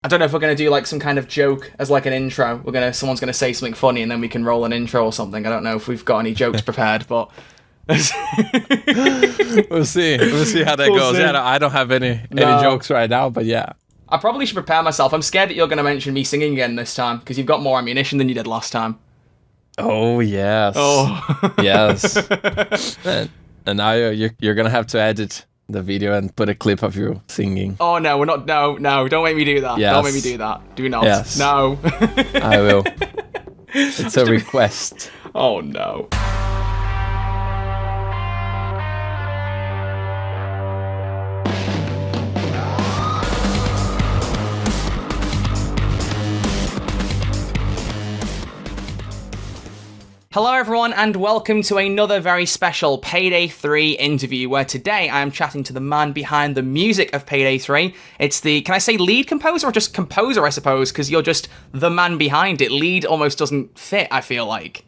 I don't know if we're going to do like some kind of joke as like an intro. Someone's going to say something funny and then we can roll an intro or something. I don't know if we've got any jokes prepared, but We'll see. We'll see how that goes. See. Yeah, I don't have any jokes right now, but yeah. I probably should prepare myself. I'm scared that you're going to mention me singing again this time because you've got more ammunition than you did last time. Oh, yes. Oh. Yes. And now you're going to have to edit the video and put a clip of you singing. Oh, no, we're not. No, don't make me do that. Yes. Don't make me do that. Do not. Yes. No. I will. It's a request. Oh, no. Hello everyone and welcome to another very special Payday 3 interview where today I am chatting to the man behind the music of Payday 3. It's the, can I say lead composer or just composer I suppose, because you're just the man behind it. Lead almost doesn't fit, I feel like.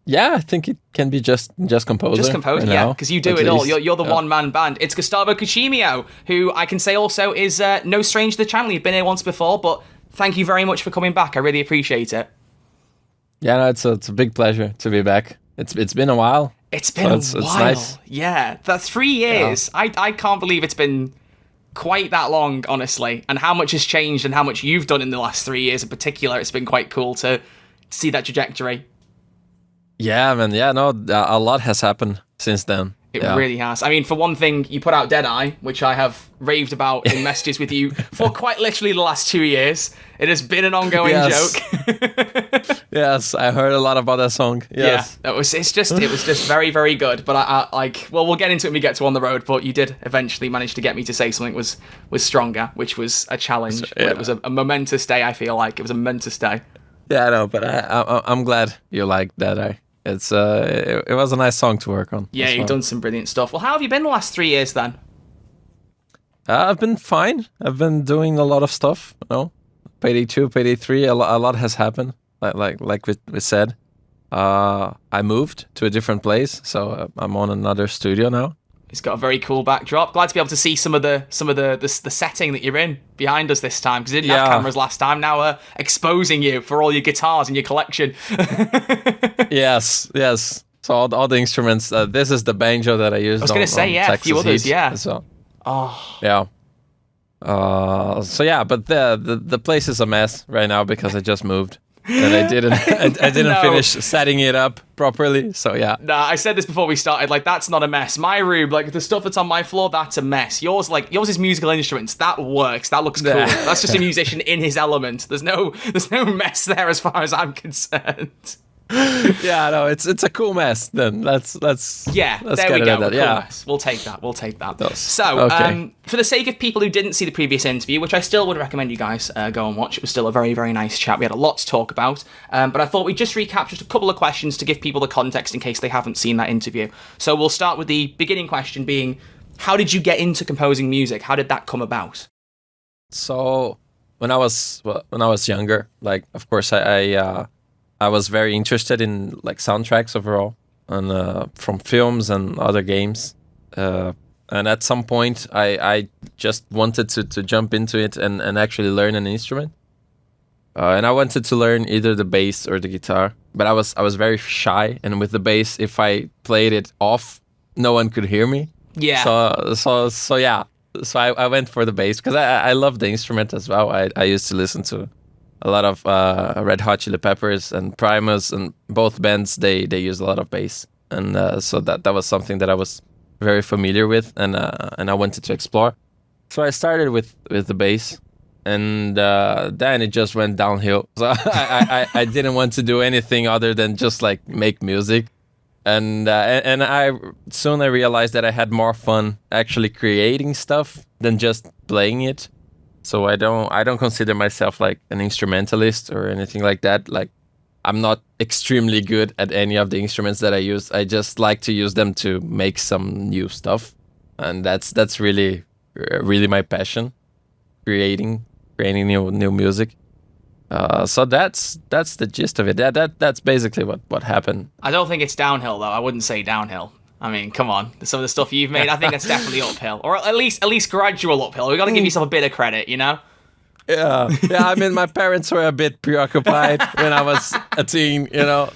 Yeah, I think it can be just composer. Just composer, yeah, because you do it all. You're the one-man band. It's Gustavo Coutinho, who I can say also is no stranger to the channel. You've been here once before, but thank you very much for coming back. I really appreciate it. Yeah, no, it's a big pleasure to be back. It's been a while. It's been a while. It's nice. Yeah, that's 3 years. Yeah. I can't believe it's been quite that long, honestly. And how much has changed and how much you've done in the last 3 years in particular. It's been quite cool to see that trajectory. Yeah, man. Yeah, no, a lot has happened since then. It really has. I mean, for one thing, you put out Deadeye, which I have raved about in messages with you for quite literally the last 2 years. It has been an ongoing joke. Yes, I heard a lot about that song. Yes. Yeah, it was just very, very good. But we'll get into it when we get to On the Road. But you did eventually manage to get me to say something was stronger, which was a challenge. Yeah. But it was a momentous day. I feel like it was a momentous day. Yeah, I know, but I'm glad you liked Deadeye. It was a nice song to work on. Yeah, you've done some brilliant stuff. Well, how have you been the last 3 years then? I've been fine. I've been doing a lot of stuff. You know, Payday 2, Payday 3. A lot has happened. Like we said, I moved to a different place, so I'm on another studio now. It's got a very cool backdrop. Glad to be able to see some of the setting that you're in behind us this time, because I didn't have cameras last time. Now exposing you for all your guitars in your collection. Yes. So all the instruments. This is the banjo that I used. I was going to say, a few others, yeah. So, oh. Yeah. But the place is a mess right now because I just moved. And I didn't finish setting it up properly, so yeah. Nah, I said this before we started, like, that's not a mess. My room, like, the stuff that's on my floor, that's a mess. Yours is musical instruments. That works. That looks cool. That's just a musician in his element. There's no mess there as far as I'm concerned. Yeah, no, it's a cool mess. Then let's there we go. That. Cool mess. We'll take that. So, for the sake of people who didn't see the previous interview, which I still would recommend you guys go and watch. It was still a very, very nice chat. We had a lot to talk about, but I thought we'd just recap just a couple of questions to give people the context in case they haven't seen that interview. So we'll start with the beginning question being, how did you get into composing music? How did that come about? So when I was younger, like, of course I was very interested in like soundtracks overall, and from films and other games. And at some point, I just wanted to jump into it and actually learn an instrument. And I wanted to learn either the bass or the guitar, but I was very shy. And with the bass, if I played it off, no one could hear me. Yeah. So yeah. So I went for the bass because I love the instrument as well. I used to listen to a lot of Red Hot Chili Peppers and Primus, and both bands they use a lot of bass, and so that was something that I was very familiar with, and I wanted to explore. So I started with the bass, and then it just went downhill. So I didn't want to do anything other than just like make music, and I soon realized that I had more fun actually creating stuff than just playing it. So I don't consider myself like an instrumentalist or anything like that. Like, I'm not extremely good at any of the instruments that I use. I just like to use them to make some new stuff, and that's really my passion, creating new music. So that's the gist of it. That's basically what happened. I don't think it's downhill though. I wouldn't say downhill. I mean, come on. Some of the stuff you've made, I think it's definitely uphill, or at least gradual uphill. We got to give yourself a bit of credit, you know. Yeah. I mean, my parents were a bit preoccupied when I was a teen.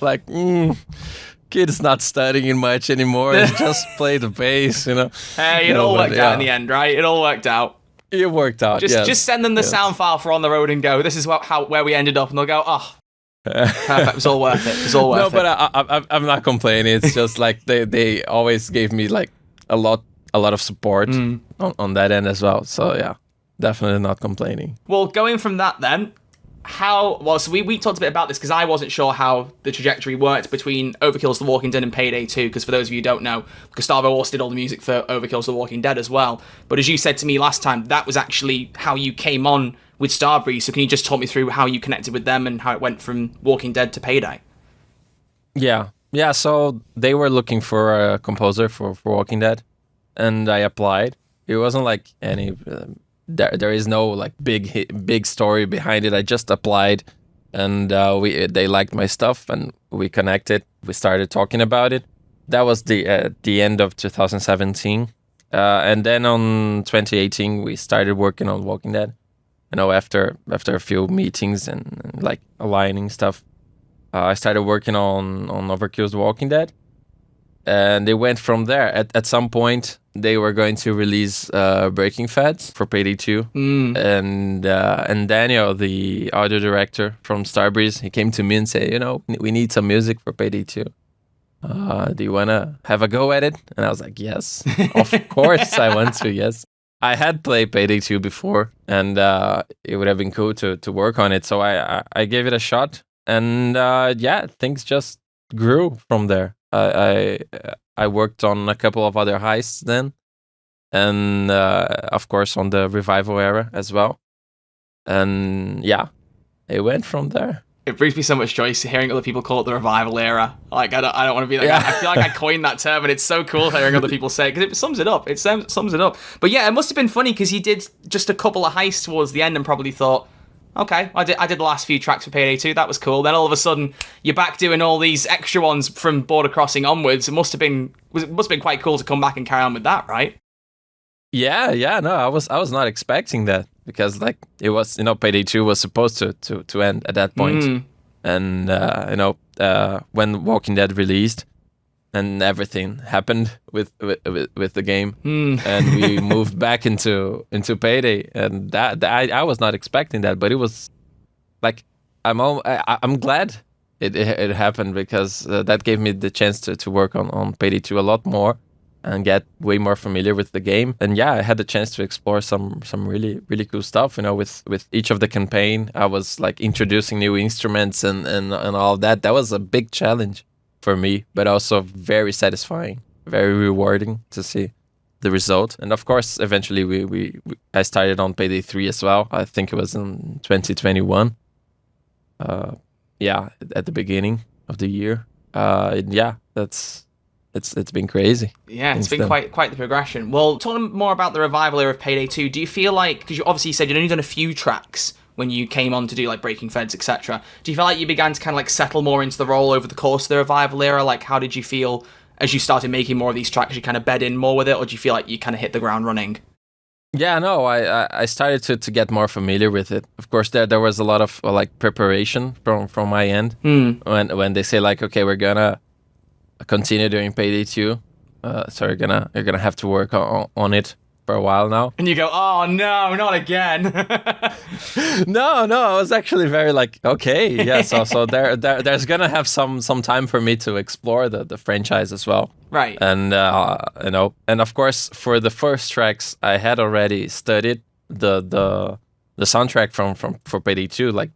Like. Kid is not studying much anymore. Just play the bass, Hey, it all worked out in the end, right? It all worked out. It worked out. Just send them the sound file for On the Road and go. This is where we ended up, and they'll go, oh, perfect. It was all worth it. It was all worth it. No, but I'm not complaining. It's just like they always gave me like a lot of support on that end as well. So yeah, definitely not complaining. Well, going from that then. So we talked a bit about this because I wasn't sure how the trajectory worked between Overkill's The Walking Dead and Payday 2, because for those of you who don't know, Gustavo also did all the music for Overkill's The Walking Dead as well. But as you said to me last time, that was actually how you came on with Starbreeze. So can you just talk me through how you connected with them and how it went from Walking Dead to Payday? Yeah. So they were looking for a composer for Walking Dead, and I applied. It wasn't like any... There is no like big story behind it. I just applied, and they liked my stuff, and we connected. We started talking about it. That was the end of 2017, and then on 2018 we started working on Walking Dead. After a few meetings and like aligning stuff, I started working on Overkill's The Walking Dead. And they went from there. At some point, they were going to release Breaking Feds for Payday 2. And Daniel, the audio director from Starbreeze, he came to me and said, we need some music for Payday 2. Do you want to have a go at it? And I was like, yes, of course I want to, yes. I had played Payday 2 before, and it would have been cool to work on it. So I gave it a shot. And things just grew from there. I worked on a couple of other heists then, and of course on the revival era as well, and it went from there. It brings me so much joy hearing other people call it the revival era. Like I don't want to be that guy. I feel like I coined that term, and it's so cool hearing other people say it because it sums it up. It sums it up. But yeah, it must have been funny because you did just a couple of heists towards the end and probably thought, okay, I did the last few tracks for Payday 2, that was cool. Then all of a sudden, you're back doing all these extra ones from Border Crossing onwards. It must have been quite cool to come back and carry on with that, right? Yeah, no, I was not expecting that because like it was, Payday 2 was supposed to end at that point. And when Walking Dead released, and everything happened with the game, and we moved back into Payday, and that I was not expecting that, but it was like I'm glad it happened because that gave me the chance to work on Payday 2 a lot more and get way more familiar with the game. And I had the chance to explore some really really cool stuff. With each of the campaign, I was like introducing new instruments and all of that. That was a big challenge for me, but also very satisfying, very rewarding to see the result. And of course, eventually I started on Payday 3 as well. I think it was in 2021. At the beginning of the year. It's been crazy. Yeah, it's been quite the progression. Well, talking more about the revival era of Payday 2, do you feel like, because you obviously said you'd only done a few tracks when you came on to do like Breaking Feds, etc. Do you feel like you began to kind of like settle more into the role over the course of the revival era? Like, how did you feel as you started making more of these tracks? You kind of bed in more with it, or do you feel like you kind of hit the ground running? Yeah, no, I started to get more familiar with it. Of course, there was a lot of like preparation from my end when they say like, okay, we're gonna continue doing Payday 2, so you're gonna have to work on it for a while now. And you go, oh no, not again. No, I was actually very like, okay, yeah. So there's gonna have some time for me to explore the franchise as well. Right. And and of course for the first tracks I had already studied the soundtrack for Payday 2 like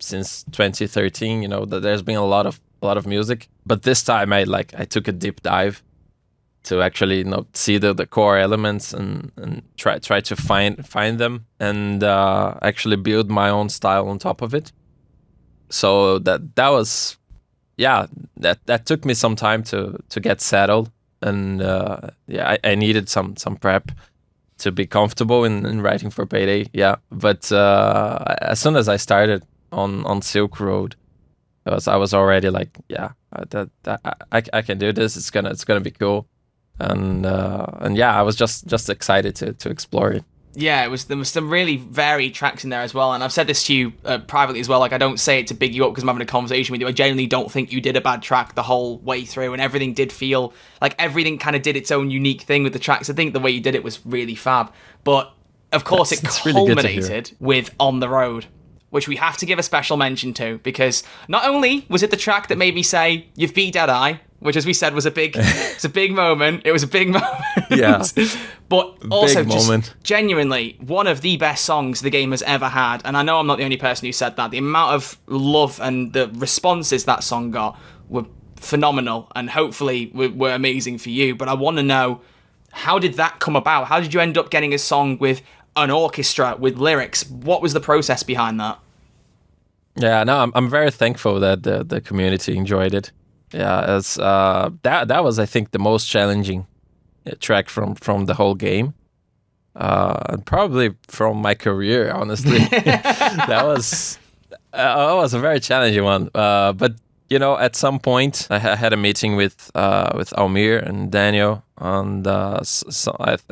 since 2013. There's been a lot of music, but this time I took a deep dive to actually see the core elements and try to find them and actually build my own style on top of it. So that was that took me some time to get settled, and I needed some prep to be comfortable in writing for Payday. But as soon as I started on Silk Road, I was already like, I can do this. It's gonna be cool. And I was just excited to explore it. Yeah, there was some really varied tracks in there as well, and I've said this to you privately as well. Like, I don't say it to big you up because I'm having a conversation with you. I genuinely don't think you did a bad track the whole way through, and everything did feel like everything kind of did its own unique thing with the tracks. I think the way you did it was really fab. But of course, it culminated with On the Road, which we have to give a special mention to, because not only was it the track that made me say "You've beat Deadeye," which, as we said, was a big moment. It was a big moment. Yeah. But also just genuinely one of the best songs the game has ever had. And I know I'm not the only person who said that. The amount of love and the responses that song got were phenomenal, and hopefully were amazing for you. But I want to know, how did that come about? How did you end up getting a song with an orchestra, with lyrics? What was the process behind that? Yeah, no, I'm very thankful that the community enjoyed it. Yeah, as that was, I think, the most challenging track from the whole game, probably from my career, honestly. that was a very challenging one. But you know, at some point, I had a meeting with Almir and Daniel, and I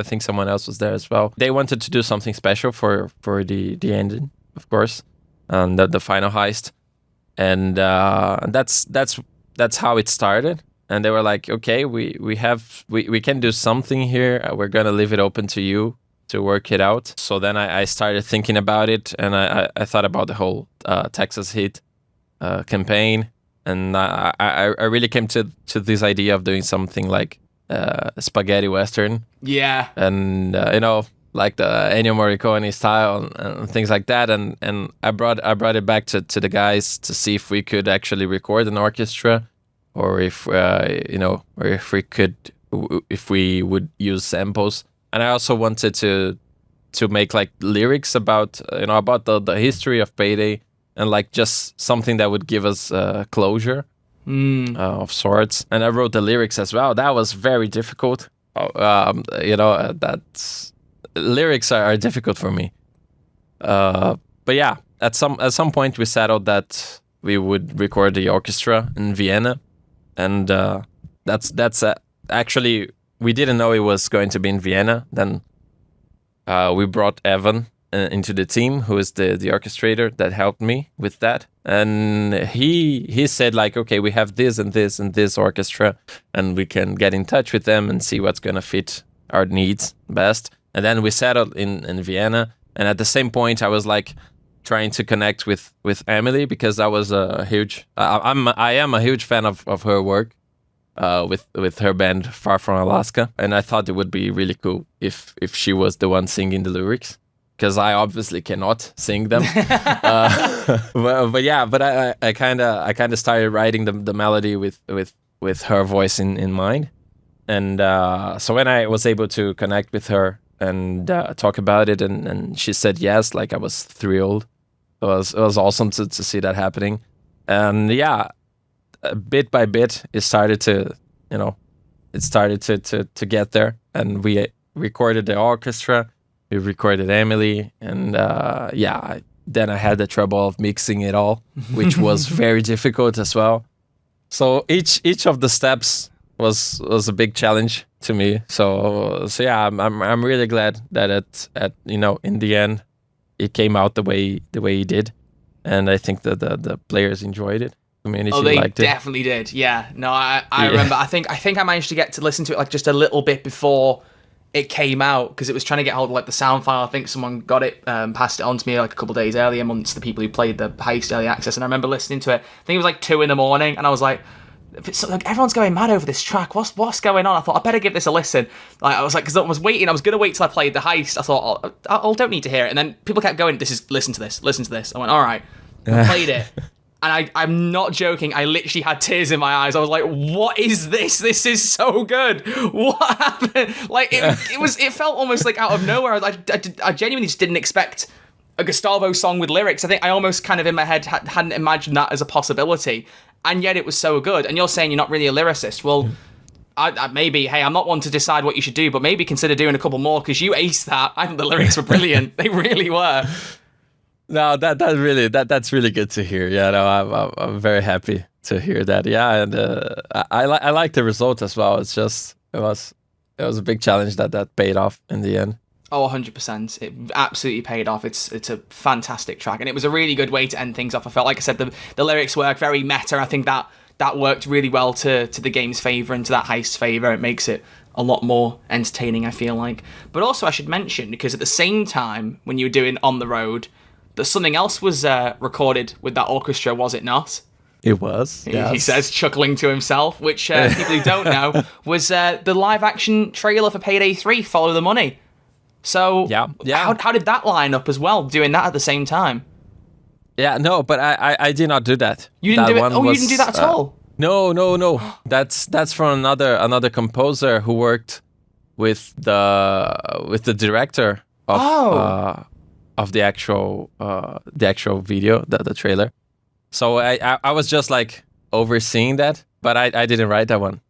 think someone else was there as well. They wanted to do something special for the ending, of course, and the final heist, and that's how it started. And they were like, okay, we can do something here. We're gonna leave it open to you to work it out. So then I started thinking about it, and I thought about the whole Texas Heat campaign, and I really came to this idea of doing something like spaghetti western. Yeah. And you know, like the Ennio Morricone style and things like that. And I brought it back to the guys to see if we could actually record an orchestra, or if you know, or if we would use samples. And I also wanted to make like lyrics about about the history of Payday, and like just something that would give us closure of sorts. And I wrote the lyrics as well. That was very difficult. That's lyrics are difficult for me. But yeah, at some point we settled that we would record the orchestra in Vienna. And that's actually, we didn't know it was going to be in Vienna. Then we brought Evan into the team, who is the orchestrator that helped me with that. And he said like, okay, we have this and this and this orchestra, and we can get in touch with them and see what's going to fit our needs best. And then we settled in Vienna. And at the same point, I was like trying to connect with Emily, because I was a huge I am a huge fan of her work with her band Far From Alaska, and I thought it would be really cool if she was the one singing the lyrics, because I obviously cannot sing them. but I kind of started writing the melody with her voice in mind, and so when I was able to connect with her and talk about it, and she said yes, like I was thrilled. It was awesome to see that happening. And yeah, bit by bit, it started to get there. And we recorded the orchestra, we recorded Emily, and then I had the trouble of mixing it all, which was very difficult as well. So each of the steps was a big challenge to me. So yeah, I'm really glad that in the end it came out the way it did, and I think that the players enjoyed it. Community they liked it. Definitely did. Yeah. No, I remember. I think I managed to get to listen to it like just a little bit before it came out, because it was trying to get hold of like the sound file. I think someone got it, passed it on to me like a couple of days earlier amongst the people who played the Heist early access, and I remember listening to it. I think it was like 2 a.m, and I was like, like, everyone's going mad over this track. What's going on? I thought I better give this a listen. Like, I was like, because I was waiting. I was gonna wait till I played the Heist. I thought I don't need to hear it. And then people kept going, listen to this. I went, all right. I played it, and I'm not joking. I literally had tears in my eyes. I was like, what is this? This is so good. What happened? Like, it felt almost like out of nowhere. I genuinely just didn't expect a Gustavo song with lyrics. I think I almost kind of in my head hadn't imagined that as a possibility. And yet it was so good. And you're saying you're not really a lyricist. Well, I maybe, hey, I'm not one to decide what you should do, but maybe consider doing a couple more, because you aced that. I think the lyrics were brilliant. They really were. No, that's really good to hear. Yeah, no, I'm very happy to hear that. Yeah, and I like the result as well. It's just it was a big challenge that paid off in the end. Oh, 100%. It absolutely paid off. It's a fantastic track, and it was a really good way to end things off. I felt like I said the lyrics work very meta. I think that worked really well to the game's favour and to that Heist's favour. It makes it a lot more entertaining, I feel like. But also I should mention, because at the same time when you were doing On the Road, that something else was recorded with that orchestra, was it not? It was, yes. He says, chuckling to himself, which people who don't know, was the live-action trailer for Payday 3, Follow the Money. So yeah. How did that line up as well, doing that at the same time? Yeah, no, but I did not do that. You didn't do it? Oh, you didn't do that at all? No. That's from another composer who worked with the director of the actual video, the trailer. So I was just like overseeing that, but I didn't write that one.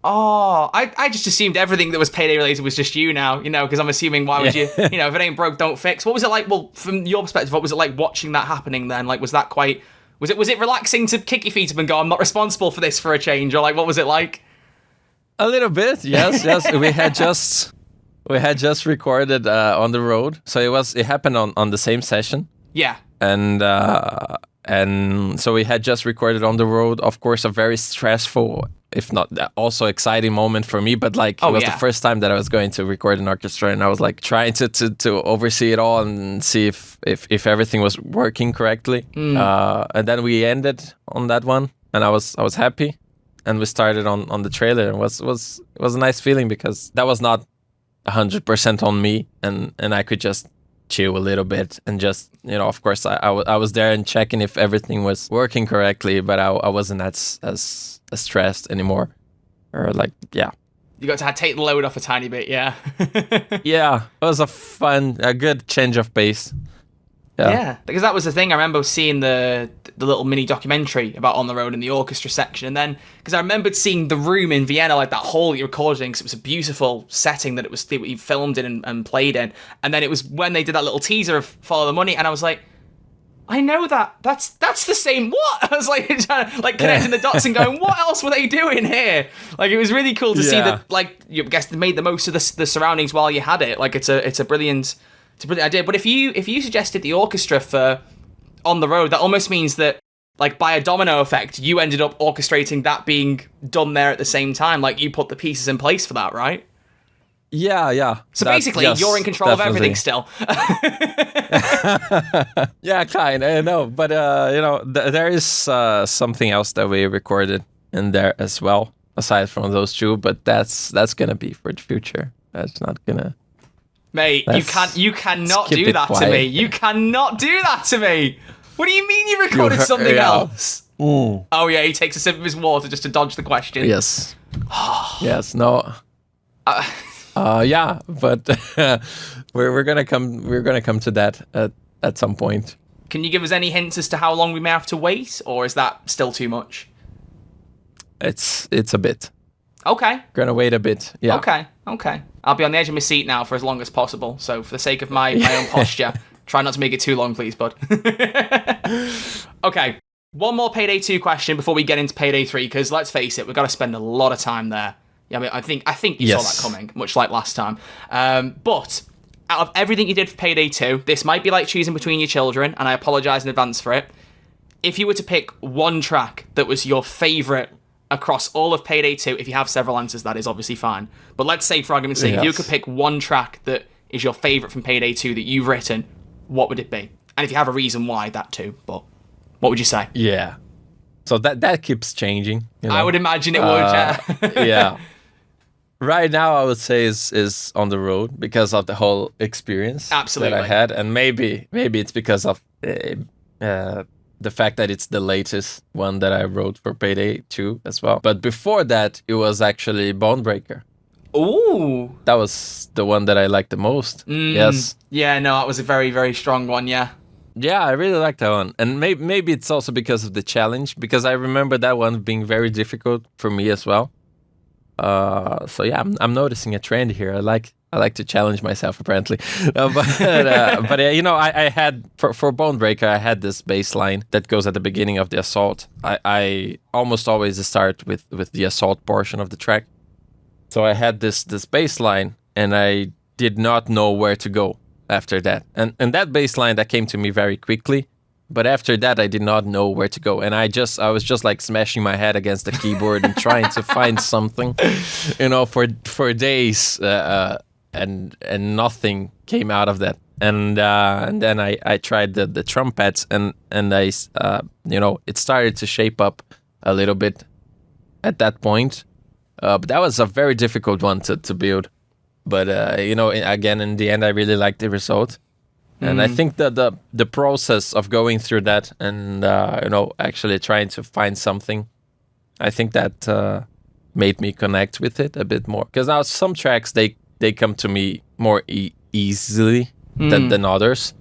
Oh, I just assumed everything that was Payday related was just you now, because I'm assuming why would you, if it ain't broke, don't fix. What was it like, well, from your perspective, what was it like watching that happening then? Like, was it relaxing to kick your feet up and go, I'm not responsible for this for a change? Or like, what was it like? A little bit, yes. We had just recorded On the Road. So it happened on the same session. Yeah. And so we had just recorded On the Road, of course, a very stressful, if not also exciting moment for me, but like it was the first time that I was going to record an orchestra, and I was like trying to oversee it all and see if everything was working correctly. And then we ended on that one, and I was happy, and we started on the trailer. It was a nice feeling because that was not 100% on me, and I could just chill a little bit and just, of course I was there and checking if everything was working correctly, but I wasn't as stressed anymore, or like, you got to take the load off a tiny bit. Yeah. Yeah, it was a good change of pace. Yeah, because that was the thing. I remember seeing the little mini documentary about On the Road in the orchestra section, and then because I remembered seeing the room in Vienna, like that hall you recorded in, because it was a beautiful setting that you filmed in and played in. And then it was when they did that little teaser of Follow the Money, and I was like, I know that. That's the same. What? I was like, trying to, connecting the dots and going, what else were they doing here? Like, it was really cool to see that. Like, you guess they made the most of the surroundings while you had it. Like, it's a brilliant idea. But if you suggested the orchestra for On the Road, that almost means that, like, by a domino effect, you ended up orchestrating that being done there at the same time. Like, you put the pieces in place for that, right? Yeah. So basically, you're in control of everything still. Yeah, kind of. No, but there is something else that we recorded in there as well, aside from those two. But that's gonna be for the future. That's not gonna. Mate, you cannot do that to me. You cannot do that to me. What do you mean you recorded something else? Oh yeah, he takes a sip of his water just to dodge the question. Yes. Yes. No. Yeah, but we're gonna come to that at some point. Can you give us any hints as to how long we may have to wait, or is that still too much? It's a bit. Okay. Gonna wait a bit. Yeah. Okay. I'll be on the edge of my seat now for as long as possible. So for the sake of my own posture, try not to make it too long, please, bud. Okay. One more Payday 2 question before we get into Payday 3, because let's face it, we've got to spend a lot of time there. Yeah, I mean, I think you saw that coming, much like last time. But out of everything you did for Payday 2, this might be like choosing between your children, and I apologise in advance for it. If you were to pick one track that was your favourite across all of Payday 2, if you have several answers, that is obviously fine. But let's say, for argument's sake, if you could pick one track that is your favourite from Payday 2 that you've written, what would it be? And if you have a reason why, that too. But what would you say? Yeah. So that keeps changing. I would imagine it would, yeah. Yeah. Right now, I would say is On the Road because of the whole experience that I had, and maybe it's because of the fact that it's the latest one that I wrote for Payday 2 as well. But before that, it was actually Bonebreaker. Ooh, that was the one that I liked the most. Yes. Yeah, no, that was a very, very strong one. Yeah. Yeah, I really like that one, and maybe it's also because of the challenge, because I remember that one being very difficult for me as well. So yeah, I'm noticing a trend here. I like to challenge myself apparently, but I had for Bonebreaker, I had this bass line that goes at the beginning of the assault. I almost always start with the assault portion of the track, so I had this bass line, and I did not know where to go after that. And that bass line, that came to me very quickly. But after that, I did not know where to go. And I was just like smashing my head against the keyboard and trying to find something, for days. And nothing came out of that. And then I tried the trumpets, and I, it started to shape up a little bit at that point. But that was a very difficult one to build. But, again, in the end, I really liked the result. And I think that the process of going through that and, actually trying to find something, I think that made me connect with it a bit more. Because now some tracks, they come to me more easily than others.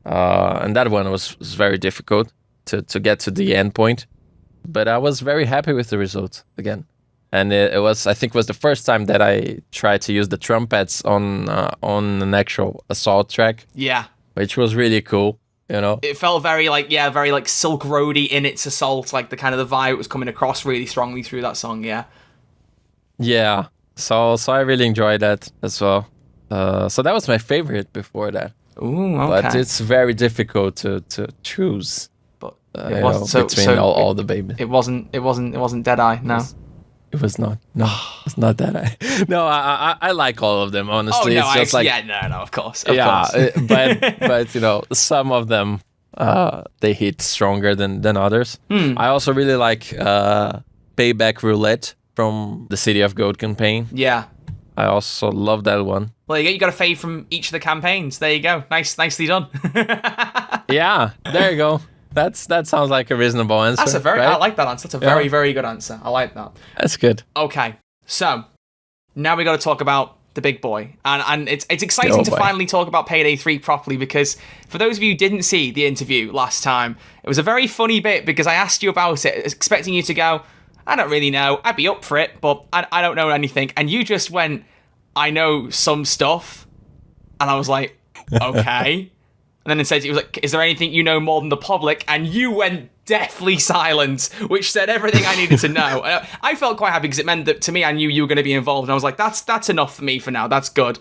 And that one was very difficult to get to the end point. But I was very happy with the result again. And I think it was the first time that I tried to use the trumpets on an actual Assault track. Yeah. Which was really cool, It felt very like Silk Roady in its Assault, like the kind of the vibe was coming across really strongly through that song, yeah. Yeah, so I really enjoyed that as well. So that was my favorite before that. Ooh, okay. But it's very difficult to choose. But between all the babies. It wasn't Deadeye, no. It was not. No, it's not Deadeye. No, I like all of them, honestly. Oh, no, it's just of course. But some of them, they hit stronger than others. I also really like Payback Roulette from the City of Gold campaign. Yeah. I also love that one. Well, you got a fave from each of the campaigns. There you go. Nicely done. Yeah, there you go. That sounds like a reasonable answer. Right? I like that answer. That's a very, very good answer. I like that. That's good. Okay, so now we got to talk about the big boy, and it's exciting to finally talk about Payday 3 properly, because for those of you who didn't see the interview last time, it was a very funny bit because I asked you about it, expecting you to go, I don't really know, I'd be up for it, but I don't know anything, and you just went, I know some stuff, and I was like, okay. And then it said, he was like, is there anything you know more than the public? And you went deathly silent, which said everything I needed to know. And I felt quite happy because it meant that to me, I knew you were going to be involved. And I was like, that's enough for me for now. That's good.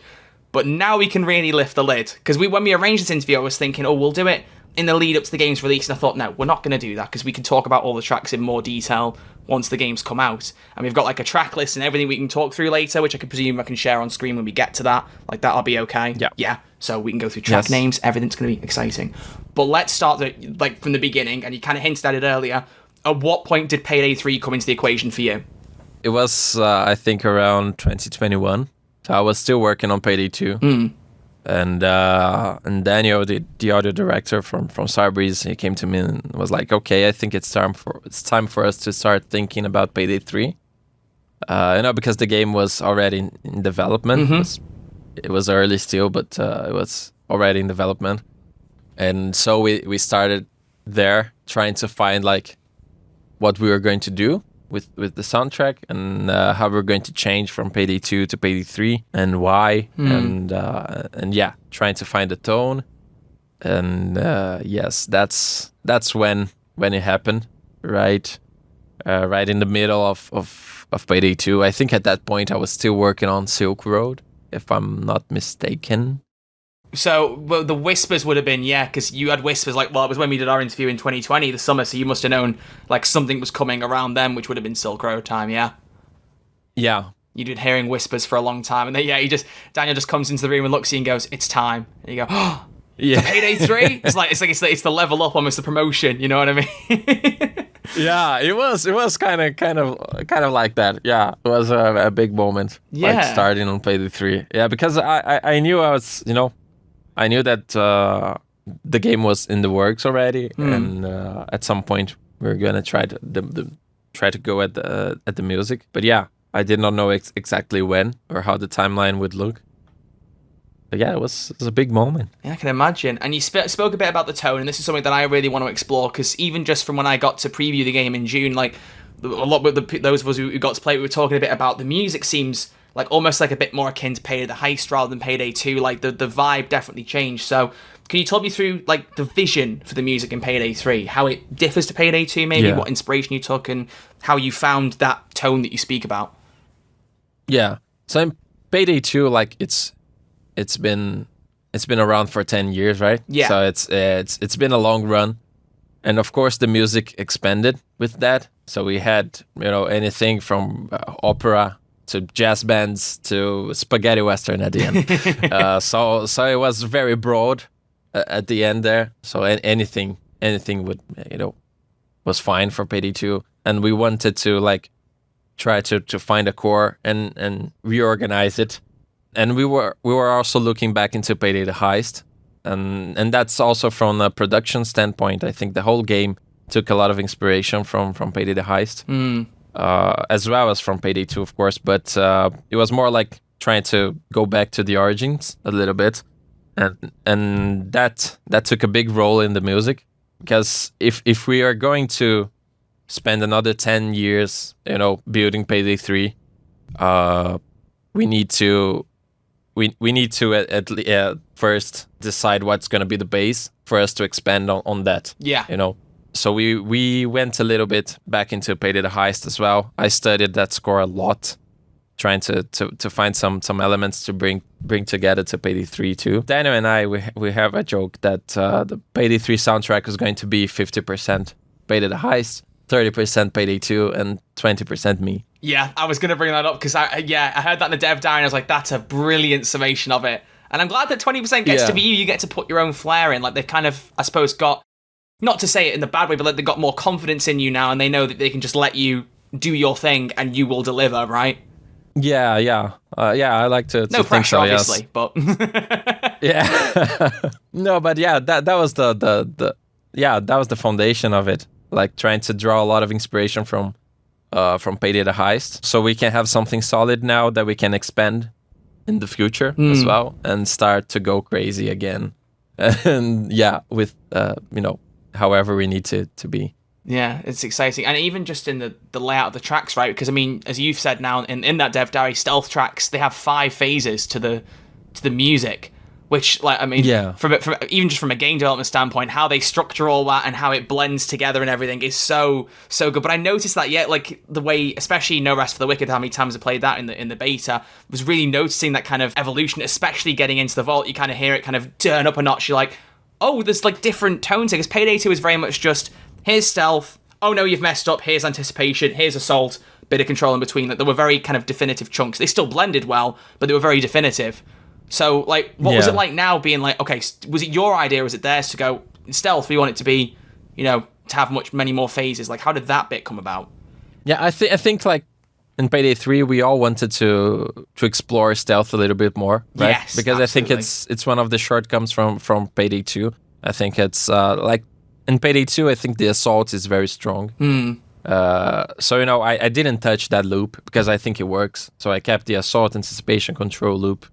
But now we can really lift the lid. Because when we arranged this interview, I was thinking, we'll do it in the lead up to the game's release. And I thought, no, we're not going to do that because we can talk about all the tracks in more detail once the games come out. And we've got like a track list and everything we can talk through later, which I can presume I can share on screen when we get to that. Like, that'll be okay. Yeah. So we can go through track names. Everything's going to be exciting. But let's start from the beginning. And you kind of hinted at it earlier. At what point did Payday 3 come into the equation for you? It was, I think, around 2021. So I was still working on Payday 2. And Daniel, the audio director from Starbreeze, he came to me and was like, "Okay, I think it's time for us to start thinking about Payday 3." Because the game was already in development. It was early still, but it was already in development. And so we started there trying to find like what we were going to do with the soundtrack and how we're going to change from Payday 2 to Payday 3 and why and trying to find a tone. And yes, that's when it happened, right in the middle of Payday 2. I think at that point I was still working on Silk Road, if I'm not mistaken. So the whispers would have been, because you had whispers it was when we did our interview in 2020, the summer, so you must have known like something was coming around then, which would have been Silk Road time, yeah? Yeah. You'd been hearing whispers for a long time, and then, Daniel just comes into the room and looks at you and goes, it's time. And you go, oh, yeah. Payday 3? It's the level up, almost the promotion, you know what I mean? Yeah, it was kind of like that. Yeah, it was a big moment. Yeah. Like starting on Payday 3. Yeah, because I knew I was, I knew that the game was in the works already, and at some point we were gonna try to go at the music. But yeah, I did not know exactly when or how the timeline would look. But yeah, it was a big moment. Yeah, I can imagine. And you spoke a bit about the tone, and this is something that I really want to explore, because even just from when I got to preview the game in June, like a lot with those of us who got to play, we were talking a bit about the music seems like almost like a bit more akin to Payday the Heist rather than Payday 2. Like the vibe definitely changed. So can you talk me through like the vision for the music in Payday 3, how it differs to Payday 2 maybe, what inspiration you took, and how you found that tone that you speak about? Yeah. So in Payday 2, like it's it's been around for 10 years, right? Yeah. So it's been a long run, and of course the music expanded with that. So we had anything from opera to jazz bands to spaghetti western at the end. So it was very broad at the end there. So anything would was fine for Payday 2, and we wanted to like try to find a core and reorganize it. And we were also looking back into Payday the Heist, and that's also from a production standpoint. I think the whole game took a lot of inspiration from Payday the Heist, as well as from Payday 2, of course. But it was more like trying to go back to the origins a little bit, and that took a big role in the music, because if we are going to spend another 10 years, building Payday 3, we need to at first decide what's going to be the base for us to expand on that. Yeah. So we went a little bit back into Payday the Heist as well. I studied that score a lot, trying to find some elements to bring together to Payday 3 too. Daniel and I, we have a joke that the Payday 3 soundtrack is going to be 50% Payday the Heist, 30% Payday 2, and 20% me. Yeah, I was going to bring that up because I heard that in the dev diary and I was like, that's a brilliant summation of it. And I'm glad that 20% gets to be you. You get to put your own flair in. Like they've kind of, I suppose, got, not to say it in the bad way, but like they've got more confidence in you now, and they know that they can just let you do your thing and you will deliver, right? Yeah. I like to no think pressure, so, obviously, yes. but yeah, no, but yeah, that was that was the foundation of it. Like trying to draw a lot of inspiration from Payday the Heist, so we can have something solid now that we can expand in the future as well, and start to go crazy again. And with however we need to be. Yeah, it's exciting. And even just in the layout of the tracks, right? Because I mean, as you've said now in that dev diary, stealth tracks, they have 5 phases to the music, which, like, I mean, from even just from a game development standpoint, how they structure all that and how it blends together and everything is so good. But I noticed that, like the way, especially No Rest for the Wicked, how many times I played that in the beta, was really noticing that kind of evolution, especially getting into the vault. You kind of hear it kind of turn up a notch. You're like, oh, there's like different tones here. Because Payday 2 is very much just, here's stealth, oh no, you've messed up, here's anticipation, here's assault, bit of control in between. Like, there were very kind of definitive chunks. They still blended well, but they were very definitive. So, like, what was it like now being like, okay, was it your idea or was it theirs to go, stealth, we want it to be, to have many more phases? Like, how did that bit come about? Yeah, I think like, in Payday 3, we all wanted to explore stealth a little bit more, right? Yes, because absolutely. I think it's one of the shortcomings from Payday 2. I think it's like in Payday 2, I think the assault is very strong. So I didn't touch that loop because I think it works. So I kept the assault anticipation control loop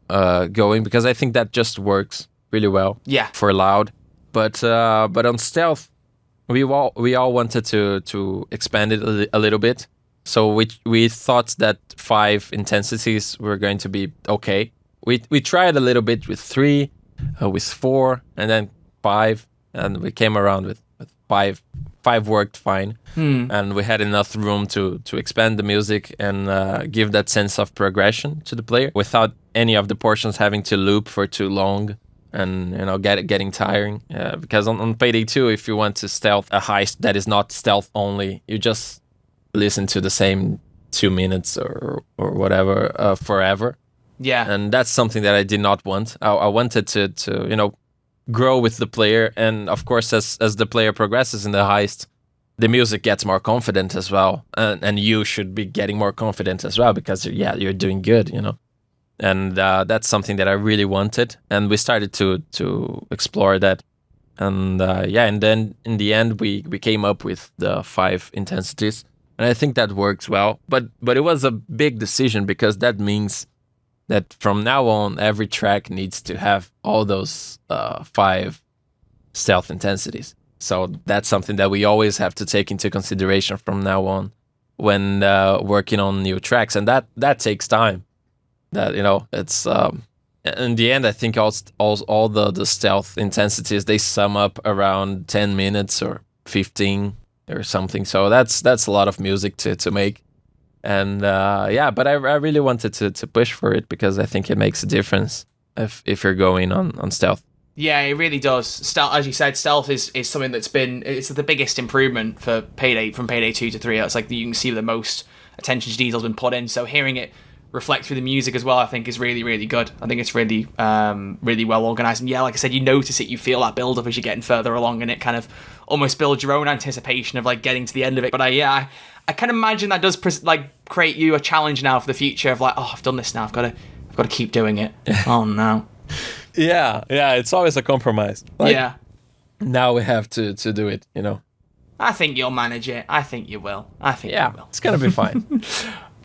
going because I think that just works really well. Yeah. For loud, but on stealth, we all wanted to expand it a little bit. So we thought that 5 intensities were going to be okay. We tried a little bit with 3, with 4, and then 5, and we came around with 5. 5 worked fine, and we had enough room to expand the music and give that sense of progression to the player without any of the portions having to loop for too long and getting tiring. Because on Payday 2, if you want to stealth a heist that is not stealth only, you just listen to the same 2 minutes or whatever forever. Yeah. And that's something that I did not want. I wanted to grow with the player, and of course as the player progresses in the heist, the music gets more confident as well, and you should be getting more confident as well because you're doing good, and that's something that I really wanted, and we started to explore that. And and then in the end we came up with the 5 intensities, and I think that works well. But it was a big decision because that means that from now on, every track needs to have all those 5 stealth intensities. So that's something that we always have to take into consideration from now on when working on new tracks, and that takes time. That it's in the end, I think all the stealth intensities, they sum up around 10 minutes or 15 or something. So that's a lot of music to make. And but I really wanted to push for it because I think it makes a difference if you're going on stealth. Yeah, it really does. Stealth, as you said, stealth is something it's the biggest improvement for Payday from Payday 2 to 3. It's like you can see the most attention to detail's been put in. So hearing it reflect through the music as well, I think is really, really good. I think it's really, really well organised. And yeah, like I said, you notice it, you feel that build up as you're getting further along, and it kind of almost builds your own anticipation of like getting to the end of it. But I can imagine that does create you a challenge now for the future of like, oh, I've done this now, I've got to keep doing it. Oh no. Yeah, it's always a compromise. Like, yeah. Now we have to do it, you know. I think you'll manage it. I think you will. You will. It's going to be fine.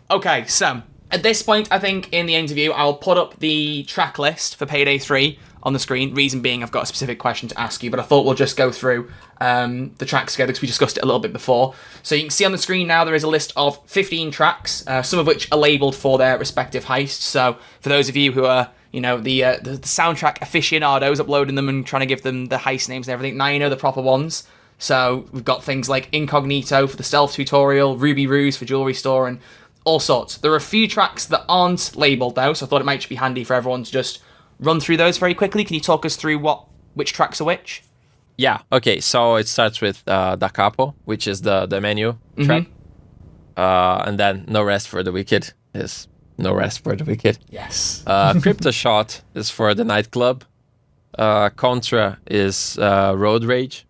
Okay, so at this point, I think in the interview, I'll put up the track list for Payday 3 on the screen. Reason being, I've got a specific question to ask you, but I thought we'll just go through the tracks together because we discussed it a little bit before. So you can see on the screen now there is a list of 15 tracks, some of which are labelled for their respective heists. So for those of you who are the soundtrack aficionados uploading them and trying to give them the heist names and everything, now you know the proper ones. So we've got things like Incognito for the stealth tutorial, Ruby Ruse for jewelry store, and all sorts. There are a few tracks that aren't labelled though, so I thought it might just be handy for everyone to just run through those very quickly. Can you talk us through which tracks are which? Yeah, okay, so it starts with Da Capo, which is the menu track. And then No Rest for the Wicked is No Rest for the Wicked. Yes. Crypto Shot is for the nightclub. Contra is Road Rage.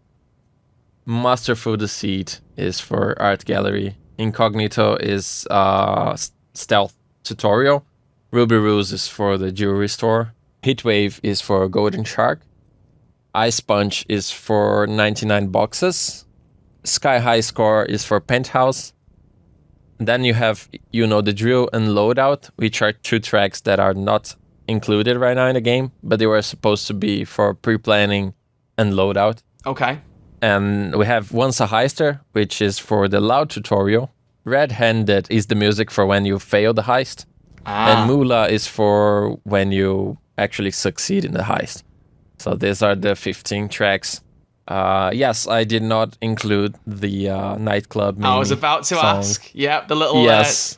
Masterful Deceit is for Art Gallery. Incognito is Stealth Tutorial. Ruby Ruse is for the jewelry store. Heatwave is for Golden Shark. Ice Punch is for 99 boxes. Sky High Score is for Penthouse. Then you have the Drill and Loadout, which are 2 tracks that are not included right now in the game, but they were supposed to be for pre-planning and loadout. Okay. And we have Once a Heister, which is for the loud tutorial. Red-Handed is the music for when you fail the heist. And Moolah is for when you actually succeed in the heist. So these are the 15 tracks. Yes, I did not include the nightclub mini I was about to song. ask. Yeah, the little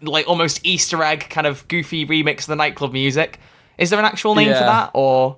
like almost Easter egg kind of goofy remix of the nightclub music. Is there an actual name for that, or?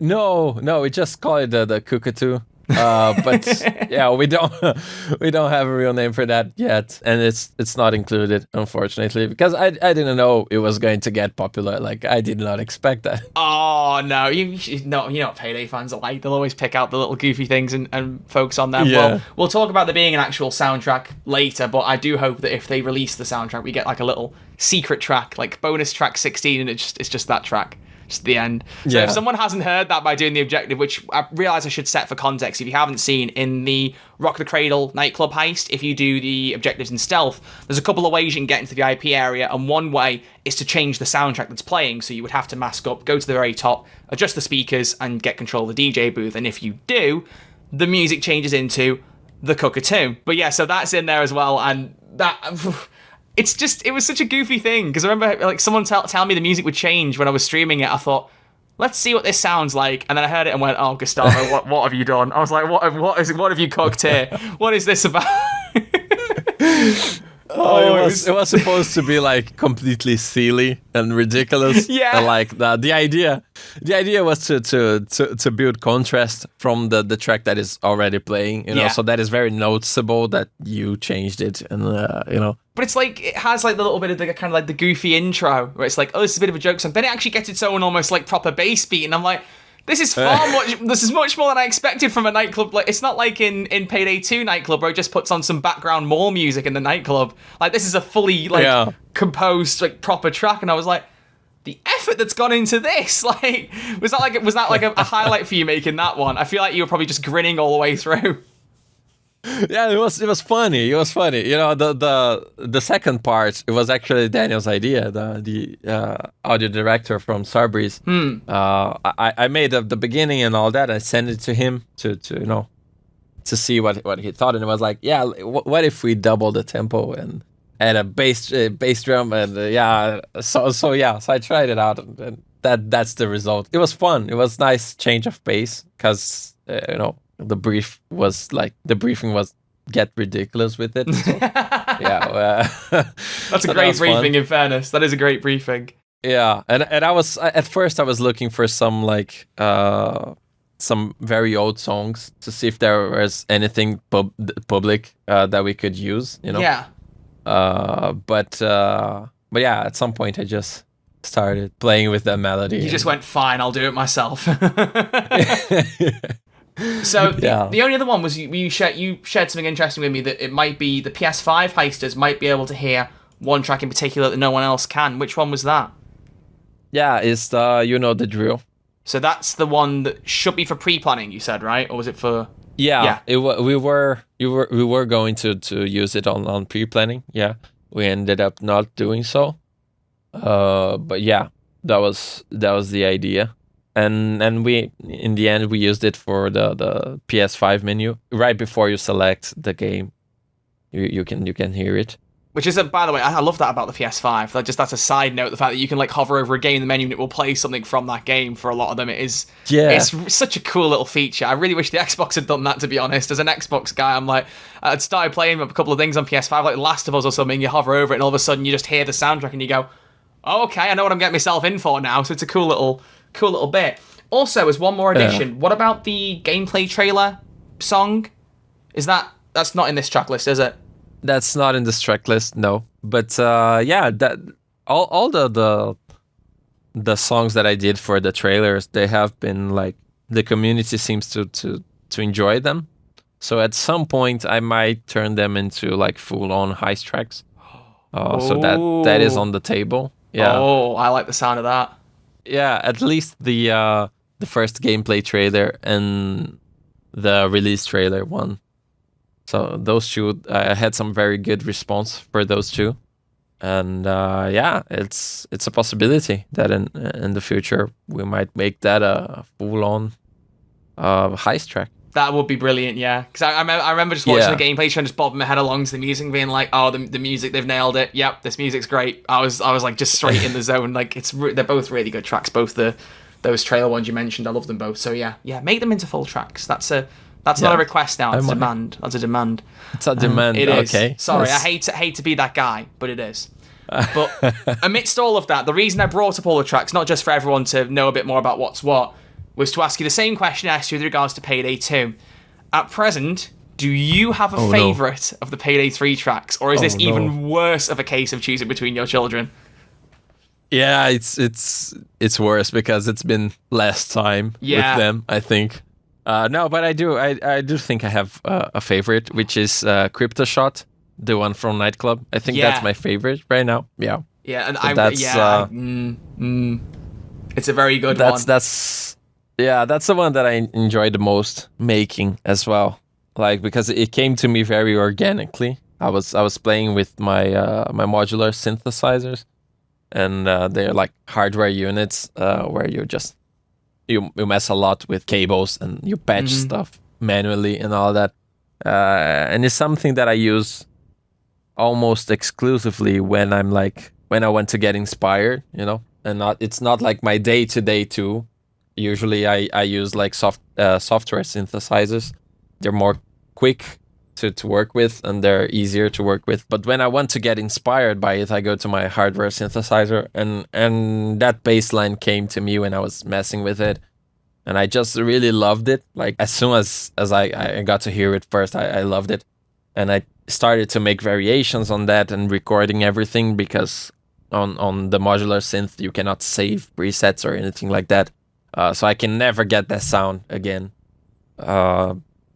No, we just call it the Cockatoo. But yeah, we don't have a real name for that yet, and it's not included, unfortunately, because I didn't know it was going to get popular. Like, I did not expect that. Oh no, you know what Payday fans are like. They'll always pick out the little goofy things and focus on them. Yeah. Well, we'll talk about there being an actual soundtrack later, but I do hope that if they release the soundtrack, we get like a little secret track, like bonus track 16, and it's just that track. Just the end. So if someone hasn't heard that by doing the objective, which I realise I should set for context, if you haven't seen, in the Rock the Cradle nightclub heist, if you do the objectives in stealth, there's a couple of ways you can get into the VIP area, and one way is to change the soundtrack that's playing, so you would have to mask up, go to the very top, adjust the speakers, and get control of the DJ booth, and if you do, the music changes into the Cockatoo. But yeah, so that's in there as well, and that... it was such a goofy thing, because I remember like someone tell me the music would change when I was streaming it. I thought, let's see what this sounds like, and then I heard it and went, oh, Gustavo, what have you done? I was like, what have you cooked here? What is this about? It was supposed to be like completely silly and ridiculous. Yeah. And like the idea was to build contrast from the track that is already playing, so that is very noticeable that you changed it, and But it's like, it has like the little bit of the kind of like the goofy intro where it's like, oh, this is a bit of a joke song. Then it actually gets its own almost like proper bass beat, and I'm like, this is much more than I expected from a nightclub. Like, it's not like in Payday 2 nightclub where it just puts on some background mall music in the nightclub. Like, this is a fully composed like proper track, and I was like, the effort that's gone into this, like, was that like a highlight for you making that one? I feel like you were probably just grinning all the way through. Yeah, it was funny. It was funny. The second part, it was actually Daniel's idea, the audio director from Starbreeze. I made the beginning and all that. I sent it to him to see what he thought, and it was like, yeah, what if we double the tempo and add a bass drum, and so I tried it out, and that's the result. It was fun. It was nice change of pace, because the briefing was get ridiculous with it. So, yeah, that's a great briefing. Fun. In fairness, that is a great briefing. Yeah, and I was at first I was looking for some like some very old songs to see if there was anything public that we could use, you know. Yeah. But yeah, at some point I just started playing with that melody. You just went, fine, I'll do it myself. So the only other one was you shared something interesting with me, that it might be the PS5 heisters might be able to hear one track in particular that no one else can. Which one was that? Yeah, it's the You Know the Drill. So that's the one that should be for pre-planning, you said, right? Or was it for? Yeah. We were going to use it on pre-planning. Yeah, we ended up not doing so. But yeah, that was the idea. And we, in the end, we used it for the PS5 menu. Right before you select the game, you can hear it. Which is, by the way, I love that about the PS5. That's a side note, the fact that you can like hover over a game in the menu and it will play something from that game. For a lot of them, it's such a cool little feature. I really wish the Xbox had done that, to be honest. As an Xbox guy, I'm like, I'd started playing a couple of things on PS5, like Last of Us or something. You hover over it and all of a sudden you just hear the soundtrack and you go, oh, okay, I know what I'm getting myself in for now. So it's a cool little bit. Also, as one more addition, what about the gameplay trailer song? That's not in this track list, is it? That's not in this track list, no. But yeah, that all the songs that I did for the trailers, they have been like, the community seems to enjoy them. So at some point, I might turn them into like full-on heist tracks. So that is on the table. Yeah. Oh, I like the sound of that. Yeah, at least the first gameplay trailer and the release trailer one. So those two, I had some very good response for those two, and yeah, it's a possibility that in the future we might make that a full-on heist track. That would be brilliant, yeah. Because I remember just watching the gameplay, trying to just bobbing my head along to the music, and being like, oh, the music, they've nailed it. Yep, this music's great. I was like just straight in the zone. Like they're both really good tracks. Both those trailer ones you mentioned, I love them both. So yeah, make them into full tracks. That's not a request now. It's a demand. That's a demand. It's a demand. It is. Okay. Sorry, I hate to be that guy, but it is. But amidst all of that, the reason I brought up all the tracks, not just for everyone to know a bit more about what's what, was to ask you the same question I asked you with regards to Payday 2. At present, do you have a favourite of the Payday 3 tracks, or is this even worse of a case of choosing between your children? Yeah, it's worse because it's been less time with them, I think. No, but I do think I have a favorite, which is Crypto Shot, the one from Nightclub. I think that's my favorite right now. Yeah. Yeah, and it's a very good one. That's the one that I enjoyed the most making as well. Like, because it came to me very organically. I was playing with my my modular synthesizers, and they're like hardware units where you mess a lot with cables and you patch stuff manually and all that. And it's something that I use almost exclusively when I want to get inspired, you know. And it's not like my day-to-day tool. Usually I use like software synthesizers. They're more quick to work with and they're easier to work with. But when I want to get inspired by it, I go to my hardware synthesizer, and that bass line came to me when I was messing with it. And I just really loved it. Like, as soon as I got to hear it first, I loved it. And I started to make variations on that and recording everything, because on the modular synth, you cannot save presets or anything like that. So I can never get that sound again.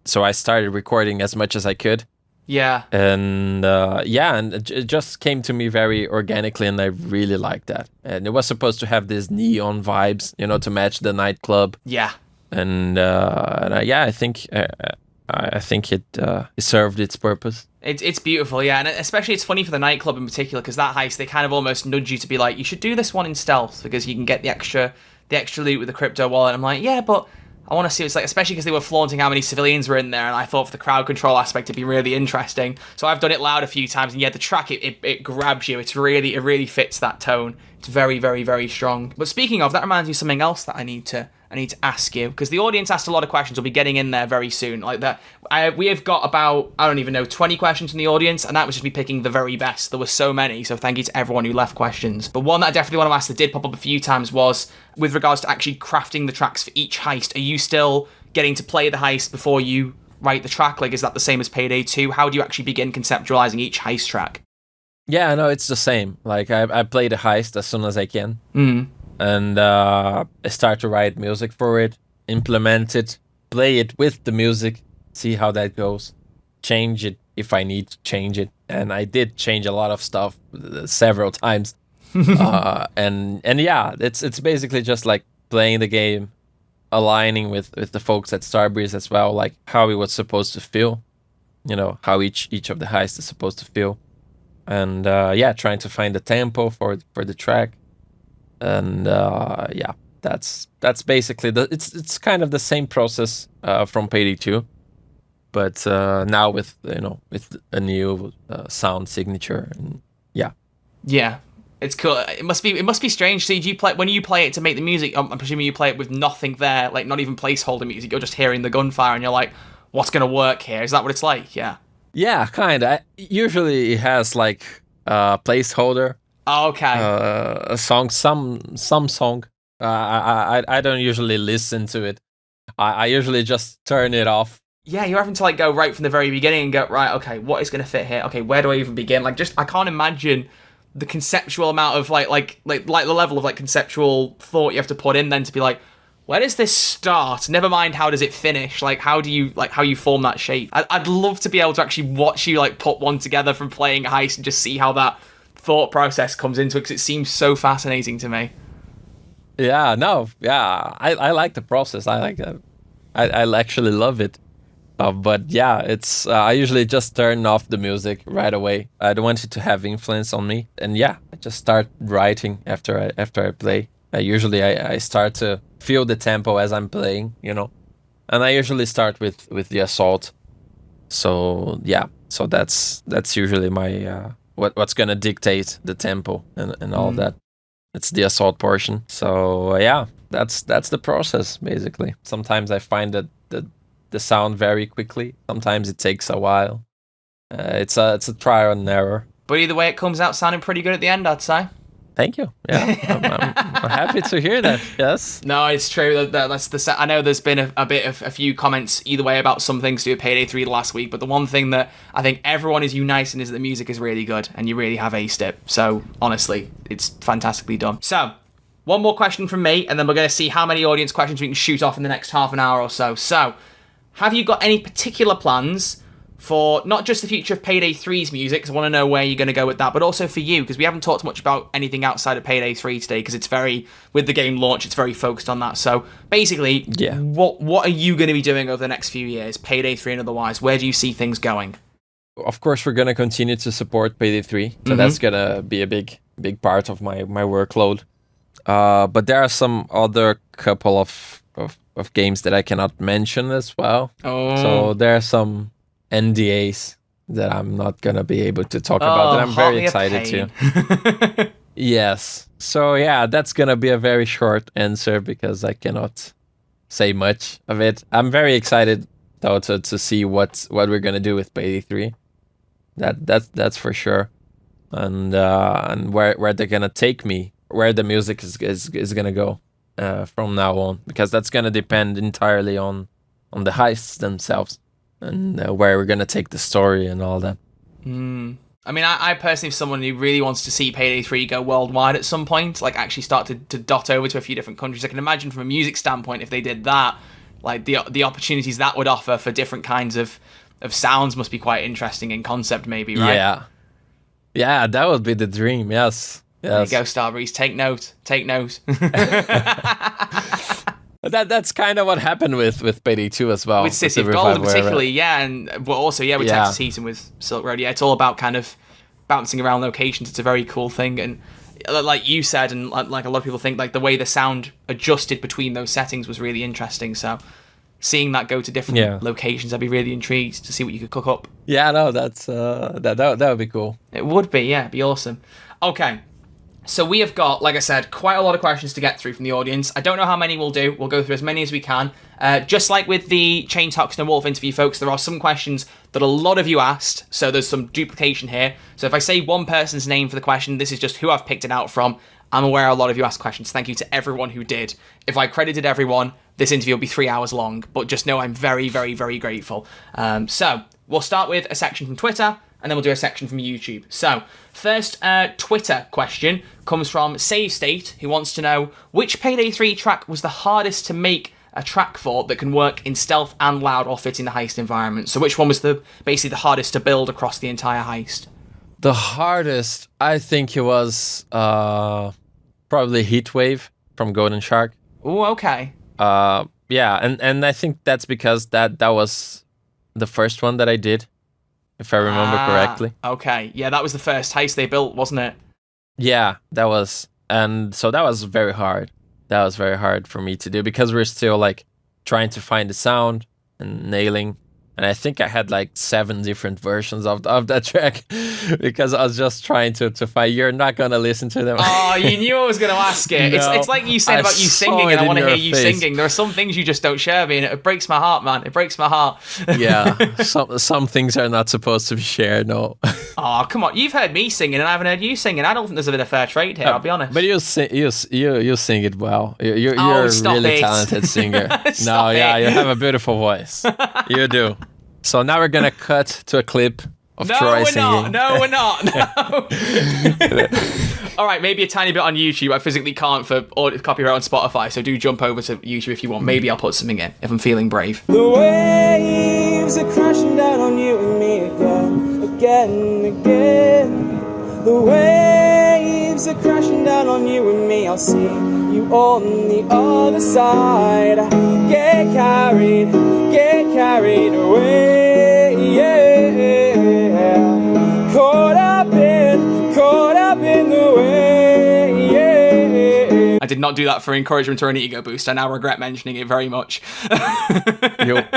So I started recording as much as I could. Yeah. And and it just came to me very organically, and I really liked that. And it was supposed to have these neon vibes, you know, to match the Nightclub. Yeah. And I think it served its purpose. It's beautiful, yeah, and especially it's funny for the Nightclub in particular, because that heist, they kind of almost nudge you to be like, you should do this one in stealth because you can get the extra loot with the crypto wallet. I'm like, yeah, but I want to see what it's like, especially because they were flaunting how many civilians were in there, and I thought for the crowd control aspect it'd be really interesting. So I've done it loud a few times, and yeah, the track it grabs you. It really fits that tone. It's very, very, very strong. But speaking of, that reminds me of something else that I need to I need to ask you, because the audience asked a lot of questions. We'll be getting in there very soon. Like that, we have got about, I don't even know, 20 questions from the audience, and that was just me picking the very best. There were so many, so thank you to everyone who left questions. But one that I definitely want to ask that did pop up a few times was with regards to actually crafting the tracks for each heist. Are you still getting to play the heist before you write the track? Like, is that the same as Payday 2? How do you actually begin conceptualizing each heist track? Yeah, no, it's the same. Like, I play the heist as soon as I can. And I start to write music for it, implement it, play it with the music, see how that goes, change it if I need to change it. And I did change a lot of stuff several times. And yeah, it's basically just like playing the game, aligning with the folks at Starbreeze as well, like how it was supposed to feel, you know, how each of the heists is supposed to feel. And yeah, trying to find the tempo for the track. And yeah, that's basically it's kind of the same process from Payday 2, but now with a new sound signature. And yeah, it's cool. It must be strange. So when you play it to make the music, I'm presuming you play it with nothing there, like not even placeholder music. You're just hearing the gunfire, and you're like, what's gonna work here? Is that what it's like? Yeah, kinda. Usually it has like a placeholder. Oh, okay. A song, some song. I don't usually listen to it. I usually just turn it off. Yeah, you're having to like go right from the very beginning and go, right, okay, what is going to fit here? Okay, where do I even begin? Like, just I can't imagine the conceptual amount of like the level of like conceptual thought you have to put in then to be like, where does this start? Never mind how does it finish? Like, how you form that shape? I'd love to be able to actually watch you like put one together from playing Heist and just see how that thought process comes into it, because it seems so fascinating to me. Yeah, no, yeah, I like the process. I like that. I actually love it. But yeah, it's I usually just turn off the music right away. I don't want it to have influence on me. And yeah, I just start writing after I play. I start to feel the tempo as I'm playing, you know. And I usually start with the assault. So yeah, so that's usually my what's gonna dictate the tempo and all that. It's the assault portion. So yeah, that's the process basically. Sometimes I find that the sound very quickly. Sometimes it takes a while. It's a trial and error. But either way, it comes out sounding pretty good at the end, I'd say. Thank you. Yeah, I'm happy to hear that. Yes. No, it's true. That's the. I know there's been a few comments either way about some things to do with Payday 3 last week, but the one thing that I think everyone is uniting is that the music is really good and you really have aced it. So honestly, it's fantastically done. So one more question from me, and then we're going to see how many audience questions we can shoot off in the next half an hour or so. So, have you got any particular plans for not just the future of Payday 3's music, because I want to know where you're going to go with that, but also for you, because we haven't talked much about anything outside of Payday 3 today, because it's with the game launch, it's very focused on that. So basically, yeah, what are you going to be doing over the next few years, Payday 3 and otherwise? Where do you see things going? Of course, we're going to continue to support Payday 3, so that's going to be a big part of my workload. But there are some other couple of games that I cannot mention as well. Oh. So there are some NDAs that I'm not gonna be able to talk about that I'm very excited to. Yes. So yeah, that's gonna be a very short answer because I cannot say much of it. I'm very excited though to see what we're gonna do with Payday 3. That's for sure. And where they're gonna take me, where the music is gonna go from now on, because that's gonna depend entirely on the heists themselves. And where we're going to take the story and all that. I mean, I personally, am someone who really wants to see Payday 3 go worldwide at some point, like actually start to dot over to a few different countries. I can imagine from a music standpoint, if they did that, like the opportunities that would offer for different kinds of sounds must be quite interesting in concept maybe, right? Yeah, that would be the dream, yes. There you go, Starbreeze, take note. That's kind of what happened with Payday 2 as well. With City of Gold particularly, yeah, but also, with Texas Heat with Silk Road, it's all about kind of bouncing around locations. It's a very cool thing, and like you said, and like a lot of people think, like the way the sound adjusted between those settings was really interesting, so seeing that go to different locations, I'd be really intrigued to see what you could cook up. Yeah, no, that's that would be cool. It would be, yeah, it'd be awesome. Okay, So we have got, like I said, quite a lot of questions to get through from the audience. I don't know how many we'll do. We'll go through as many as we can. Just like with the Chain Toxin and Wolf interview, folks, there are some questions that a lot of you asked, so there's some duplication here. So if I say one person's name for the question, this is just who I've picked it out from. I'm aware a lot of you asked questions. Thank you to everyone who did. If I credited everyone, this interview will be 3 hours long, but just know I'm very, very, very grateful. So we'll start with a section from Twitter, and then we'll do a section from YouTube. So, first Twitter question comes from Save State, who wants to know which Payday 3 track was the hardest to make a track for that can work in stealth and loud while fitting the heist environment. So which one was basically the hardest to build across the entire heist? The hardest, I think it was probably Heatwave from Golden Shark. Oh, okay. Yeah, and I think that's because that was the first one that I did, if I remember correctly. Okay, yeah, that was the first heist they built, wasn't it? Yeah, that was, and so that was very hard. That was very hard for me to do because we're still like trying to find the sound and nailing. And I think I had like 7 different versions of that track because I was just trying to find. You're not gonna listen to them. Oh, you knew I was gonna ask it. No, it's like you said about you singing, and I want to hear you face. singing. There are some things you just don't share me, and it breaks my heart, man. It breaks my heart. Yeah, some things are not supposed to be shared. No. Oh, come on! You've heard me singing, and I haven't heard you singing. I don't think there's been a fair trade here. I'll be honest. But you sing it well. You're a really talented singer. No, yeah, you have a beautiful voice. You do. So now we're gonna cut to a clip of Troy singing. No, we're not. No. All right, maybe a tiny bit on YouTube. I physically can't for copyright on Spotify, so do jump over to YouTube if you want. Maybe I'll put something in if I'm feeling brave. The waves are crashing down on you and me again and again. The waves are crashing down on you and me. I'll see you on the other side. Get carried away, yeah. Caught up in the way, yeah. I did not do that for encouragement or an ego boost. I now regret mentioning it very much.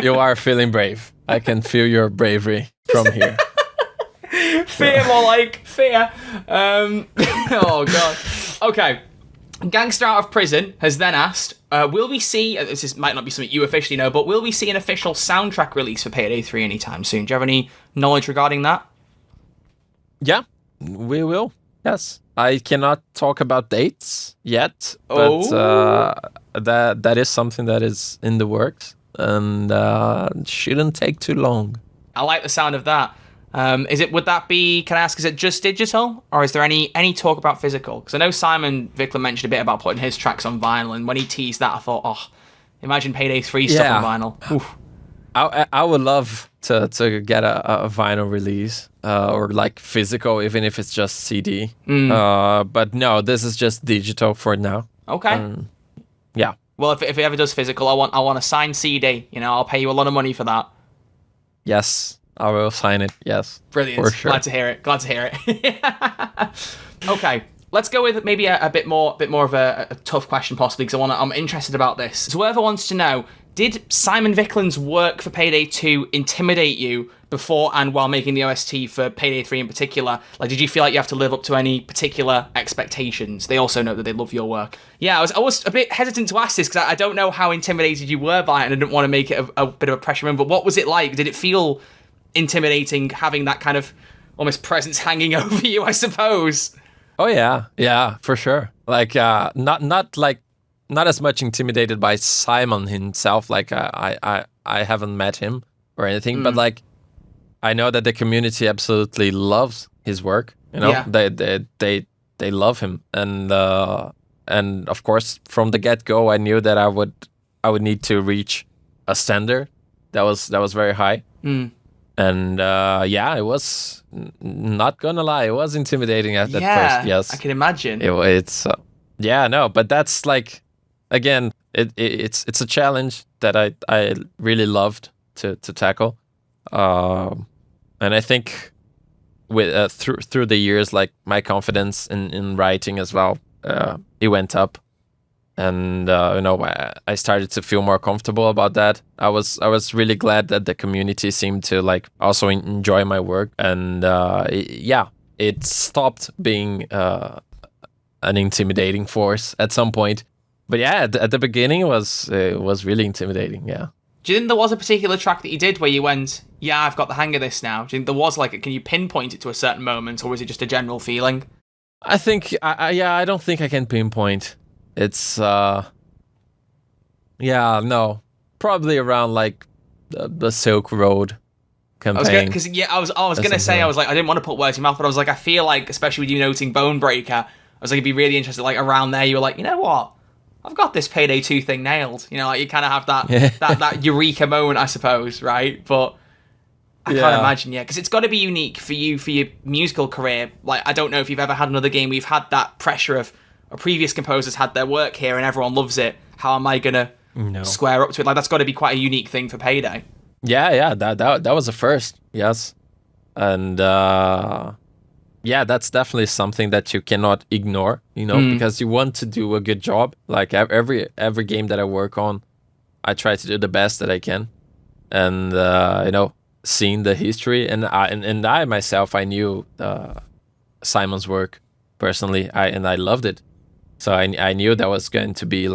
You are feeling brave. I can feel your bravery from here. Fear, more like fear. Oh god. Okay. Gangster Out of Prison has then asked, will we see, might not be something you officially know, but will we see an official soundtrack release for Payday 3 anytime soon? Do you have any knowledge regarding that? Yeah, we will. Yes. I cannot talk about dates yet, but that is something that is in the works and shouldn't take too long. I like the sound of that. Would that be, can I ask, is it just digital? Or is there any talk about physical? Because I know Simon Viklund mentioned a bit about putting his tracks on vinyl, and when he teased that, I thought, imagine Payday 3 stuff on vinyl. Oof. I would love to get a vinyl release or like physical, even if it's just CD. But no, this is just digital for now. Okay. Yeah. Well, if it ever does physical, I want a signed CD. I'll pay you a lot of money for that. Yes. I will sign it, yes. Brilliant. For sure. Glad to hear it. Okay, let's go with maybe a bit more of a tough question possibly, because I'm interested about this. So whoever wants to know, did Simon Viklund's work for Payday 2 intimidate you before and while making the OST for Payday 3 in particular? Like, did you feel like you have to live up to any particular expectations? They also know that they love your work. Yeah, I was a bit hesitant to ask this because I don't know how intimidated you were by it, and I didn't want to make it a bit of a pressure room, but what was it like? Did it feel intimidating having that kind of almost presence hanging over you, I suppose? Oh yeah, for sure. Like not as much intimidated by Simon himself. Like I haven't met him or anything, but like I know that the community absolutely loves his work. They love him, and of course from the get go I knew that I would need to reach a standard that was very high. And it was, not gonna lie, it was intimidating at first. Yes, I can imagine. But that's like, again, it's a challenge that I really loved to tackle, and I think with through the years, like my confidence in writing as well, it went up. And I started to feel more comfortable about that. I was really glad that the community seemed to like also enjoy my work, and it stopped being an intimidating force at some point. But yeah, at the beginning it was really intimidating. Yeah. Do you think there was a particular track that you did where you went, yeah, I've got the hang of this now? Do you think there was can you pinpoint it to a certain moment, or was it just a general feeling? I think, I don't think I can pinpoint. It's, probably around the Silk Road campaign. I was gonna say, I didn't want to put words in your mouth, but I was like, I feel like, especially with you noting Bonebreaker, I was like, it'd be really interested, around there, you were like, you know what? I've got this Payday 2 thing nailed. You kind of have that eureka moment, I suppose, right? But I can't imagine, because it's got to be unique for you, for your musical career. I don't know if you've ever had another game where you've had that pressure of previous composers had their work here and everyone loves it. How am I going to square up to it? That's got to be quite a unique thing for Payday. Yeah, that was the first, yes. And that's definitely something that you cannot ignore, because you want to do a good job. Every game that I work on, I try to do the best that I can. And seeing the history, and I myself, I knew Simon's work personally, I loved it. So I knew that was going to be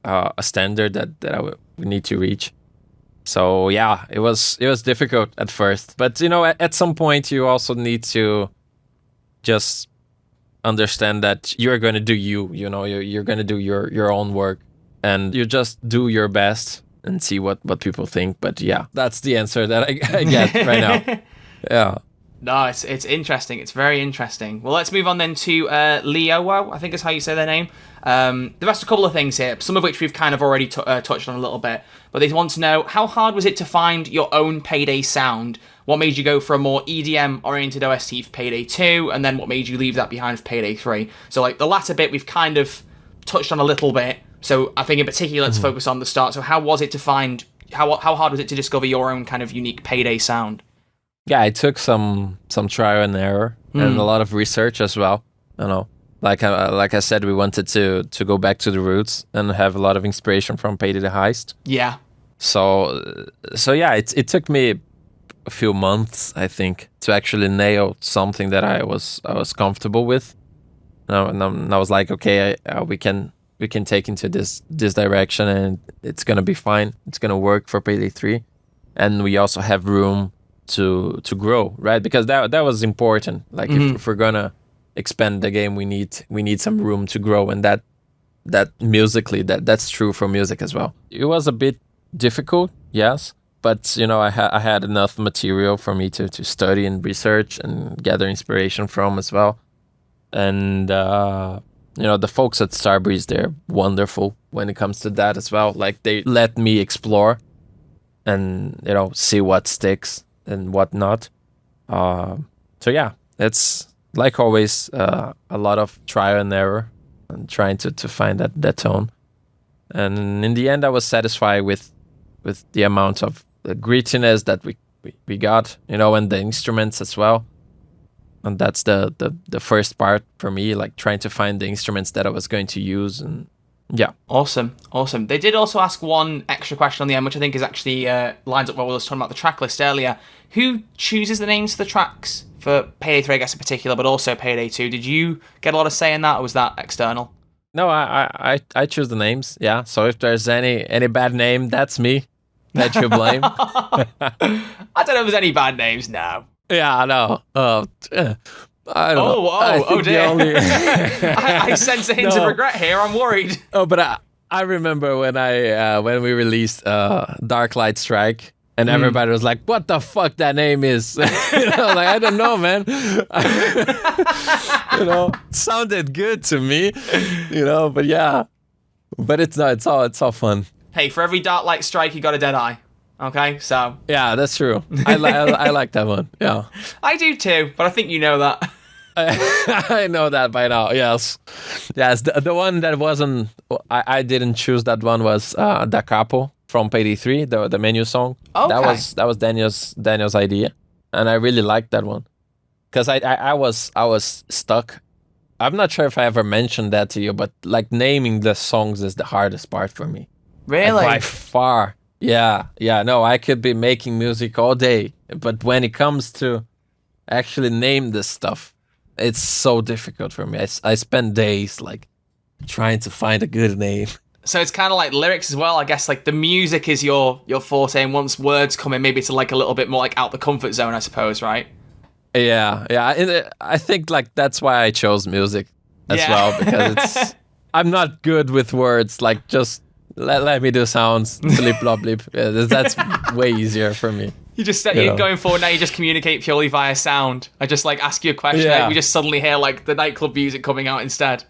a standard that I would need to reach. So yeah, it was difficult at first, but at some point you also need to just understand that you're going to do you're going to do your own work, and you just do your best and see what people think. But yeah, that's the answer that I get right now. Yeah. No, it's interesting. It's very interesting. Well, let's move on then to Leo, I think is how you say their name. They've asked a couple of things here, some of which we've kind of already touched on a little bit. But they want to know, how hard was it to find your own Payday sound? What made you go for a more EDM-oriented OST for Payday 2? And then what made you leave that behind for Payday 3? So, the latter bit we've kind of touched on a little bit. So I think in particular, let's focus on the start. So how was it to find, how hard was it to discover your own kind of unique Payday sound? Yeah, I took some trial and error and a lot of research as well. Like I said, we wanted to go back to the roots and have a lot of inspiration from Payday the Heist. Yeah. So yeah, it took me a few months, I think, to actually nail something that I was comfortable with. And I was like, okay, we can take into this direction, and it's gonna be fine. It's gonna work for Payday 3, and we also have room to grow, right? Because that was important. If we're gonna expand the game, we need some room to grow, and that musically that's true for music as well. It was a bit difficult, yes, but I had enough material for me to study and research and gather inspiration from as well. And the folks at Starbreeze, they're wonderful when it comes to that as well. They let me explore and see what sticks and what not. So yeah, it's like always a lot of trial and error and trying to find that tone. And in the end, I was satisfied with the amount of grittiness that we got, and the instruments as well. And that's the first part for me, trying to find the instruments that I was going to use. And yeah. Awesome. They did also ask one extra question on the end, which I think is actually lines up well with us talking about the track list earlier. Who chooses the names for the tracks for Payday 3, I guess, in particular, but also Payday 2? Did you get a lot of say in that, or was that external? No, I choose the names, yeah. So if there's any bad name, that's me that you blame. I don't know if there's any bad names now. Yeah, I know. I don't know. Oh dear. I sense a hint of regret here. I'm worried. Oh, but I remember when we released Dark Light Strike, and everybody was like, "What the fuck that name is?" I don't know, man. Sounded good to me, But yeah, but it's not. It's all fun. Hey, for every Dark Light Strike, you got a dead eye. Okay, so yeah, that's true. I like that one. Yeah, I do too, but I think you know that. I know that by now. Yes. The one that wasn't, I didn't choose. That one was Da Capo from Payday 3, the menu song. Okay. That was Daniel's idea, and I really liked that one because I was stuck. I'm not sure if I ever mentioned that to you, but naming the songs is the hardest part for me. Really? By far. Yeah. No, I could be making music all day, but when it comes to actually name this stuff, it's so difficult for me. I spend days like trying to find a good name. So it's kind of like lyrics as well. I guess like the music is your forte, and once words come in, maybe it's like a little bit more like out the comfort zone, I suppose, right? Yeah. I think like that's why I chose music as well, because I'm not good with words. Like just let me do sounds, blip blop blip. Yeah, that's way easier for me. You're going forward now. You just communicate purely via sound. I just like ask you a question. Yeah. Like, we just suddenly hear like the nightclub music coming out instead.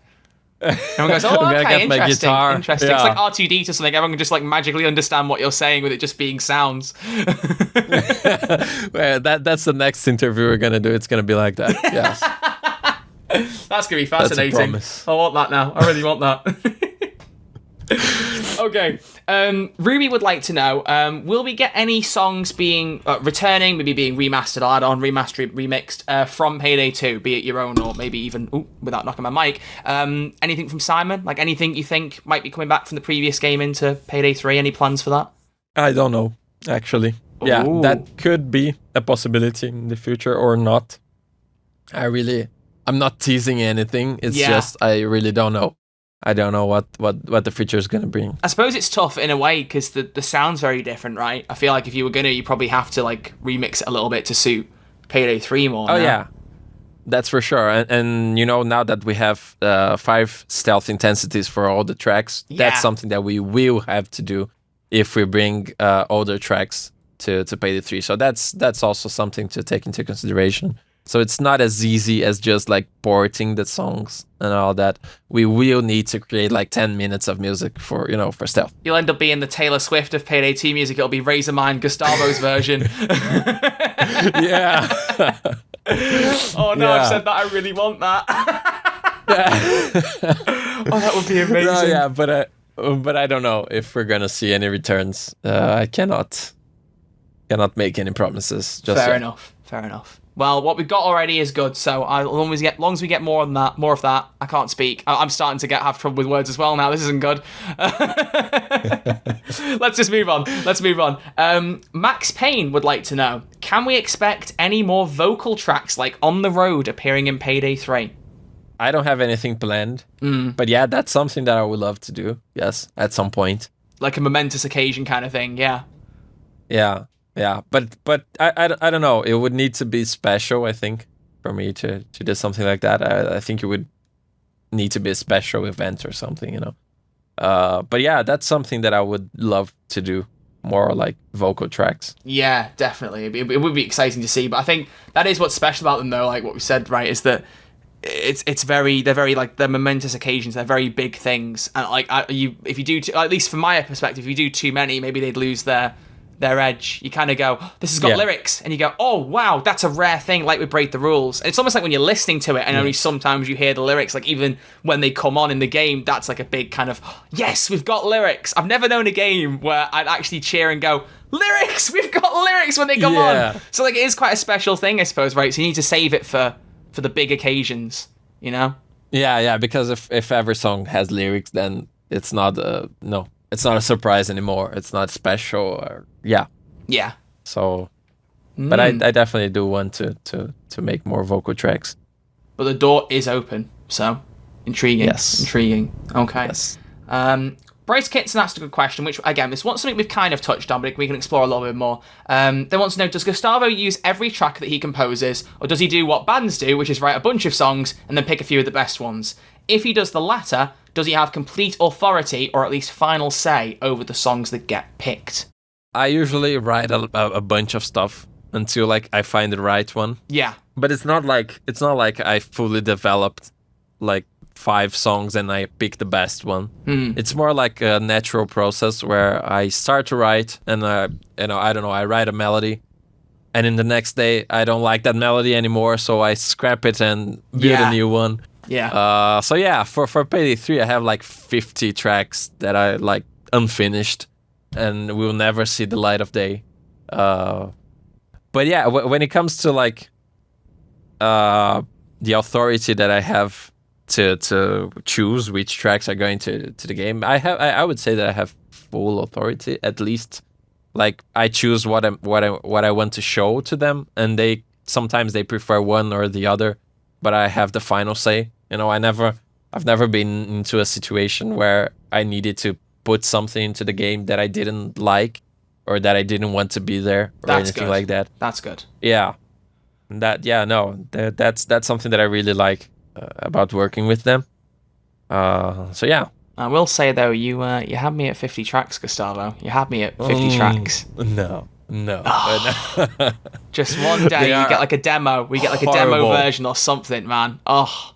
Everyone goes, oh, okay, get my interesting. guitar. Interesting. Yeah. It's like R2D to something. Everyone can just like magically understand what you're saying with it just being sounds. Well, that's the next interview we're gonna do. It's gonna be like that. Yes. That's gonna be fascinating. That's a promise. I want that now. I really want that. Okay. Ruby would like to know, will we get any songs being returning, maybe being remastered, add-on, remastered, remixed from Payday 2, be it your own or maybe even, without knocking my mic, anything from Simon? Like anything you think might be coming back from the previous game into Payday 3? Any plans for that? I don't know, actually. Yeah, Ooh. that could be a possibility in the future or not. I'm not teasing anything. It's just I really don't know. I don't know what the future is going to bring. I suppose it's tough in a way because the sound's very different, right? I feel like if you were going to, you probably have to like remix it a little bit to suit Payday 3 more. Oh, yeah. That's for sure. And you know, now that we have 5 stealth intensities for all the tracks, that's something that we will have to do if we bring older tracks to Payday 3. So that's also something to take into consideration. So it's not as easy as just like porting the songs and all that. We will need to create like 10 minutes of music for stealth. You'll end up being the Taylor Swift of Payday 2 music. It'll be Razormine Gustavo's version. Yeah. Oh no, I've said that. I really want that. Oh, that would be amazing. No, yeah, but I don't know if we're gonna see any returns. I cannot make any promises. Fair enough. Well, what we've got already is good. So as long as we get more of that, I can't speak. I'm starting to have trouble with words as well now. This isn't good. Let's just move on. Max Payne would like to know: can we expect any more vocal tracks like "On the Road" appearing in Payday 3? I don't have anything planned, but yeah, that's something that I would love to do. Yes, at some point, like a momentous occasion kind of thing. Yeah. Yeah, but I don't know. It would need to be special, I think, for me to do something like that. I think it would need to be a special event or something, you know. But yeah, that's something that I would love to do, more like vocal tracks. Yeah, definitely. It would be exciting to see. But I think that is what's special about them, though. Like what we said, right, is that they're very like they're momentous occasions. They're very big things, and like if you do at least from my perspective, if you do too many, maybe they'd lose their edge. You kind of go, this has got lyrics, and you go, oh wow, that's a rare thing, like we Break the Rules. And it's almost like when you're listening to it and only sometimes you hear the lyrics, like even when they come on in the game, that's like a big kind of, yes, we've got lyrics. I've never known a game where I'd actually cheer and go, lyrics, we've got lyrics when they come on. So like it is quite a special thing, I suppose, right? So you need to save it for the big occasions, you know? Yeah, because if every song has lyrics, then it's not it's not a surprise anymore. It's not special. Or, yeah. So, but I definitely do want to make more vocal tracks. But the door is open, so intriguing. Yes. Intriguing. Okay. Yes. Bryce Kitson asked a good question, which again, this was something we've kind of touched on, but we can explore a little bit more. They want to know: does Gustavo use every track that he composes, or does he do what bands do, which is write a bunch of songs and then pick a few of the best ones? If he does the latter, does he have complete authority or at least final say over the songs that get picked? I usually write a bunch of stuff until like I find the right one. Yeah. But it's not like I fully developed like 5 songs and I pick the best one. It's more like a natural process where I start to write and I write a melody, and in the next day I don't like that melody anymore, so I scrap it and build a new one. Yeah. So yeah, for Payday 3, I have like 50 tracks that I like unfinished and will never see the light of day. But yeah, when it comes to like the authority that I have to choose which tracks are going to the game, I would say that I have full authority. At least, like I choose what I want to show to them, and they sometimes prefer one or the other. but I have the final say. I've never been into a situation where I needed to put something into the game that I didn't like or that I didn't want to be there or anything like that. That's good. Yeah. That's something that I really like about working with them. So yeah. I will say though, you had me at 50 tracks, Gustavo. You had me at 50 tracks. No. Just one day you get like a demo. We get like a demo version or something, man. Oh.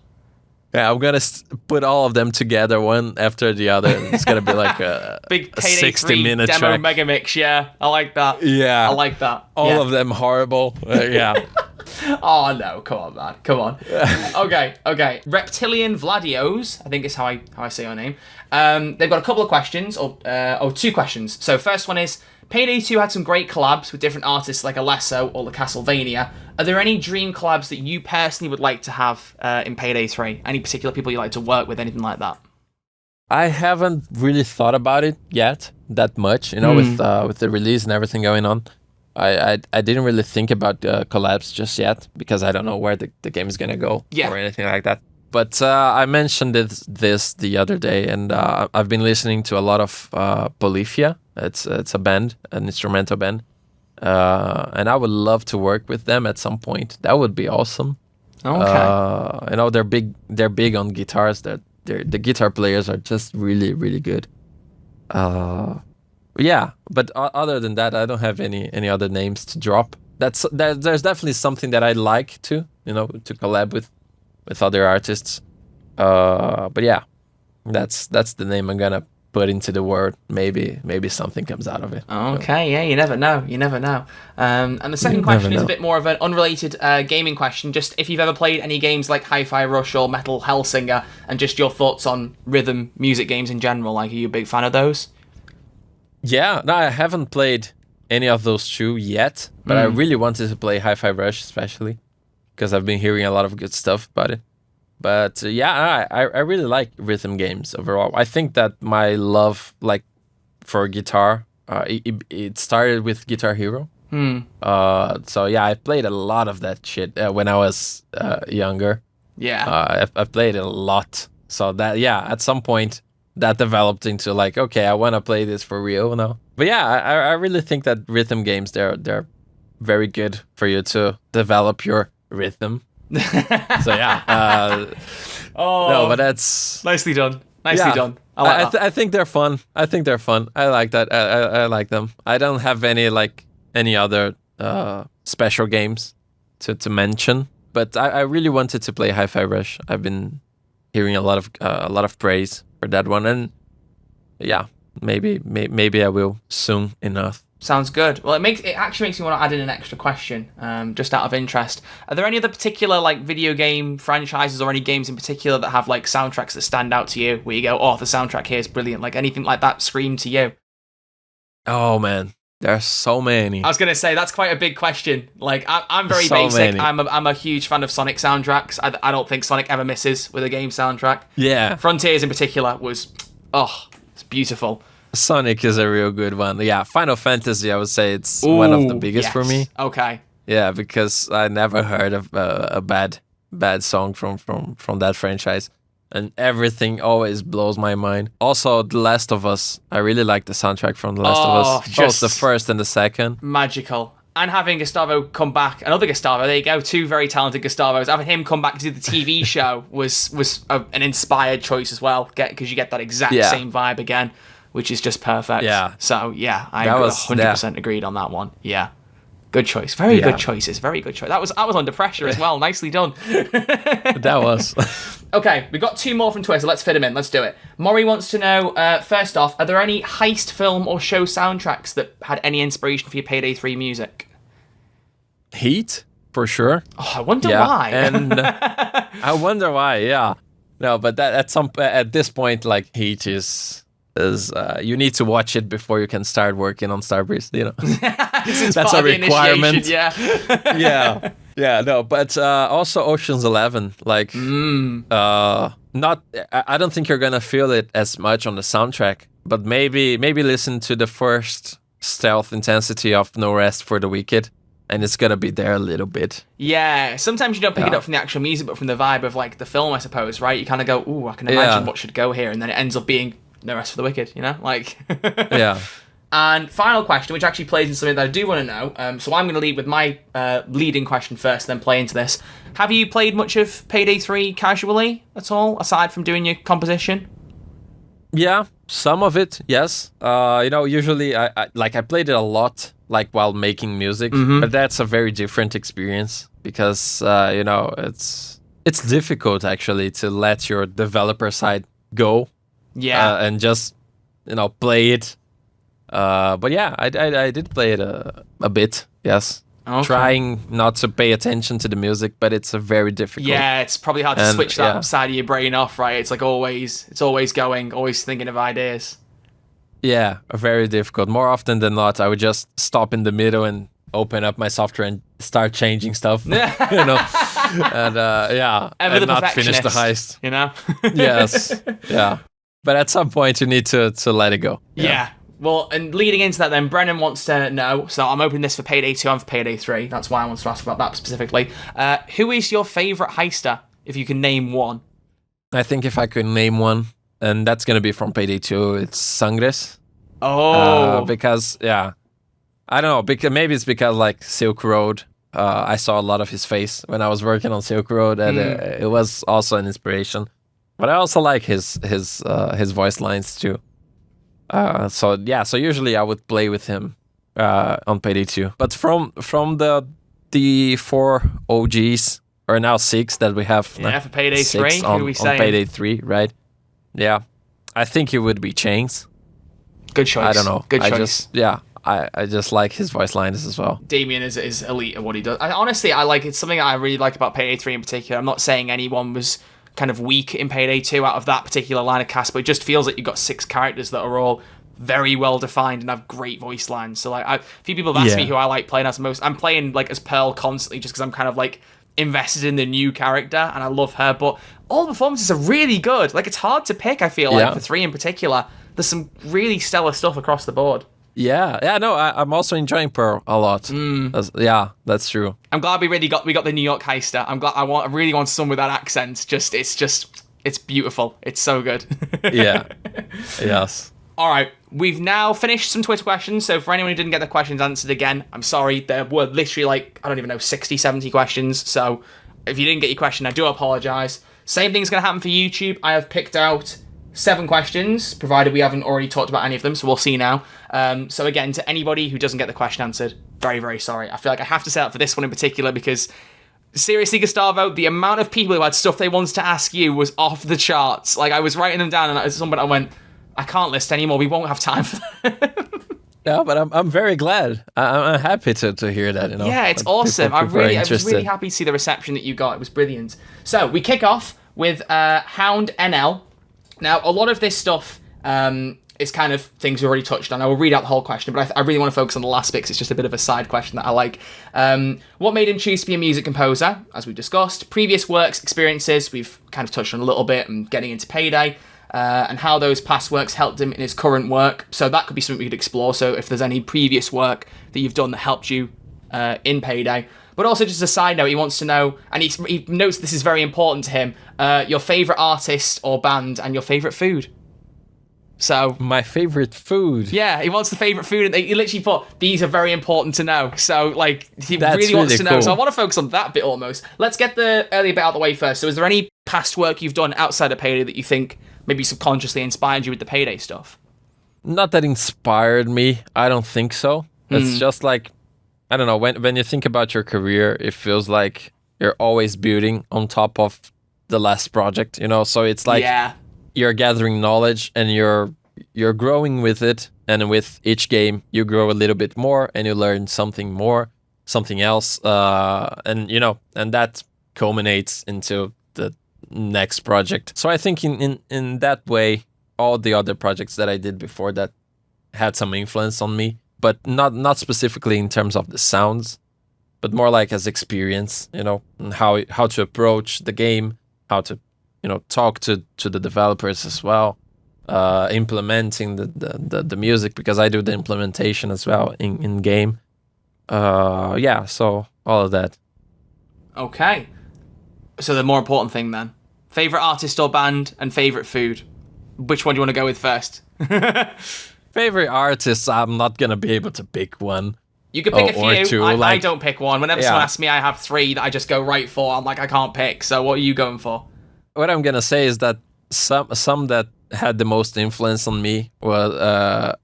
Yeah, I'm gonna put all of them together, one after the other. And it's gonna be like a big a Payday 60-minute demo track. mega mix. Yeah, I like that. Yeah, I like that. All of them horrible. Yeah. Oh no! Come on, man! Come on. Okay. Reptilian Vladios, I think is how I say your name. They've got a couple of questions, or 2 questions. So first one is, Payday 2 had some great collabs with different artists like Alesso or the Castlevania. Are there any dream collabs that you personally would like to have in Payday 3? Any particular people you like to work with, anything like that? I haven't really thought about it yet that much, with the release and everything going on. I didn't really think about collabs just yet because I don't know where the game is gonna go or anything like that. But I mentioned this the other day, and I've been listening to a lot of Polyphia. It's a band, an instrumental band, and I would love to work with them at some point. That would be awesome. Okay. They're big on guitars. The guitar players are just really, really good. Yeah, but other than that, I don't have any other names to drop. There's definitely something that I'd like to collab with other artists. But yeah, that's the name I'm gonna put into the word. Maybe something comes out of it. Okay, yeah, you never know. And the second question is a bit more of an unrelated gaming question. Just if you've ever played any games like Hi-Fi Rush or Metal Hellsinger, and just your thoughts on rhythm music games in general. Like, are you a big fan of those? Yeah, no, I haven't played any of those 2 yet, but I really wanted to play Hi-Fi Rush, especially because I've been hearing a lot of good stuff about it. But yeah, I really like rhythm games overall. I think that my love, like, for guitar, it started with Guitar Hero. So yeah, I played a lot of that shit when I was younger. Yeah. I played it a lot. So that, yeah, at some point that developed into like, okay, I want to play this for real now. But yeah, I really think that rhythm games, they're very good for you to develop your rhythm. So yeah. No, but that's nicely done. Done. I like that. I think they're fun. I like that. I like them. I don't have any other special games to mention, but I really wanted to play Hi-Fi Rush. I've been hearing a lot of praise for that one, and yeah, maybe I will soon enough. Sounds good. Well, it actually makes me want to add in an extra question, just out of interest. Are there any other particular like video game franchises or any games in particular that have like soundtracks that stand out to you, where you go, oh, the soundtrack here is brilliant? Like anything like that scream to you? Oh man, there are so many. I was gonna say that's quite a big question. Like I'm very basic. I'm a huge fan of Sonic soundtracks. I don't think Sonic ever misses with a game soundtrack. Yeah, Frontiers in particular was it's beautiful. Sonic is a real good one. Yeah, Final Fantasy, I would say it's one of the biggest for me. Okay. Yeah, because I never heard of a bad song from that franchise, and everything always blows my mind. Also, The Last of Us. I really like the soundtrack from The Last of Us, both the first and the second. Magical. And having Gustavo come back, another Gustavo, there you go, 2 very talented Gustavos. Having him come back to do the TV show was an inspired choice as well, because you get that exact same vibe again, which is just perfect. Yeah. So, yeah, I 100% agreed on that one. Yeah. Good choice. Very good choices. Very good choice. I was under pressure as well. Nicely done. That was. Okay, we've got 2 more from Twitter. Let's fit them in. Let's do it. Maury wants to know, first off, are there any Heist film or show soundtracks that had any inspiration for your Payday 3 music? Heat, for sure. Oh, I wonder why. And I wonder why, yeah. No, but that at this point, like, Heat is you need to watch it before you can start working on Starbreeze, That's a requirement. Yeah, no, but also Ocean's 11, like not I don't think you're gonna feel it as much on the soundtrack, but maybe listen to the first stealth intensity of No Rest for the Wicked. and it's gonna be there a little bit. Yeah, sometimes you don't pick it up from the actual music, but from the vibe of like the film, I suppose, right? You kind of go, ooh, I can imagine what should go here, and then it ends up being No Rest for the Wicked, you know? Like, yeah. And final question, which actually plays into something that I do want to know. So I'm going to lead with my leading question first, then play into this. Have you played much of Payday 3 casually at all, aside from doing your composition? Yeah, some of it, yes. Usually I played it a lot, like while making music, but that's a very different experience because it's difficult actually to let your developer side go, and just play it. But yeah, I did play it a bit, yes. Okay. Trying not to pay attention to the music, but it's a very difficult. Yeah, it's probably hard to switch that side of your brain off, right? It's like it's always going, always thinking of ideas. Yeah, very difficult. More often than not, I would just stop in the middle and open up my software and start changing stuff, and not finish the heist. Yes, yeah. But at some point, you need to let it go. Yeah. Well, and leading into that then, Brennan wants to know, so I'm opening this for Payday 2 and for Payday 3, that's why I want to ask about that specifically. Who is your favourite heister, if you can name one? I think if I could name one, and that's going to be from Payday 2, it's Sangres. Oh. Because, I don't know, maybe it's because like Silk Road, I saw a lot of his face when I was working on Silk Road, and it was also an inspiration. But I also like his voice lines too. So usually I would play with him on Payday 2. But from the 4 OGs, or now 6 that we have. Yeah, for Payday 3, who are we saying? On Payday 3, right? Yeah. I think it would be Chains. Good choice. I don't know. Good choice. I just like his voice lines as well. Damien is elite at what he does. It's something I really like about Payday 3 in particular. I'm not saying anyone was kind of weak in Payday 2 out of that particular line of cast, but it just feels like you've got 6 characters that are all very well defined and have great voice lines. So like, a few people have asked me who I like playing as most. I'm playing like as Pearl constantly just because I'm kind of like invested in the new character and I love her, but all the performances are really good. Like, it's hard to pick, I feel like, for 3 in particular. There's some really stellar stuff across the board. I'm also enjoying Pearl a lot. That's true. I'm glad we got the New York Heister. I really want someone with that accent. It's beautiful. It's so good. Yes. All right, we've now finished some Twitter questions. So for anyone who didn't get their questions answered again, I'm sorry. There were literally 60, 70 questions. So if you didn't get your question, I do apologize. Same thing's going to happen for YouTube. I have picked out 7 questions, provided we haven't already talked about any of them, so we'll see now. So again, to anybody who doesn't get the question answered, very, very sorry. I feel like I have to say that for this one in particular because, seriously, Gustavo, the amount of people who had stuff they wanted to ask you was off the charts. Like, I was writing them down, and at some point I went, I can't list anymore. We won't have time for that. Yeah, but I'm very glad. I'm happy to hear that. Yeah, it's awesome. I was really happy to see the reception that you got. It was brilliant. So we kick off with Hound NL. Now, a lot of this stuff is kind of things we already touched on. I will read out the whole question, but I really want to focus on the last bit because it's just a bit of a side question that I like. What made him choose to be a music composer, as we discussed? Previous works, experiences, we've kind of touched on a little bit, and getting into Payday, and how those past works helped him in his current work. So that could be something we could explore. So if there's any previous work that you've done that helped you in Payday. But also, just a side note, he wants to know, and he notes this is very important to him, your favourite artist or band and your favourite food. So my favourite food. Yeah, he wants the favourite food, and he literally put, these are very important to know. So, like, he really wants to know. Cool. So I want to focus on that bit almost. Let's get the earlier bit out of the way first. So is there any past work you've done outside of Payday that you think maybe subconsciously inspired you with the Payday stuff? Not that inspired me. I don't think so. It's just like, I don't know, when you think about your career, it feels like you're always building on top of the last project, So it's like you're gathering knowledge and you're growing with it, and with each game you grow a little bit more and you learn something else, and that culminates into the next project. So I think in that way, all the other projects that I did before that had some influence on me, but not specifically in terms of the sounds, but more like as experience, and how to approach the game, how to talk to the developers as well, implementing the music, because I do the implementation as well in game. Yeah, so all of that. Okay. So the more important thing then. Favorite artist or band and favorite food. Which one do you want to go with first? Favorite artists, I'm not gonna be able to pick one. You can pick a few. Or two. I don't pick one. Whenever someone asks me, I have 3 that I just go right for. I'm like, I can't pick. So what are you going for? What I'm gonna say is that some that had the most influence on me are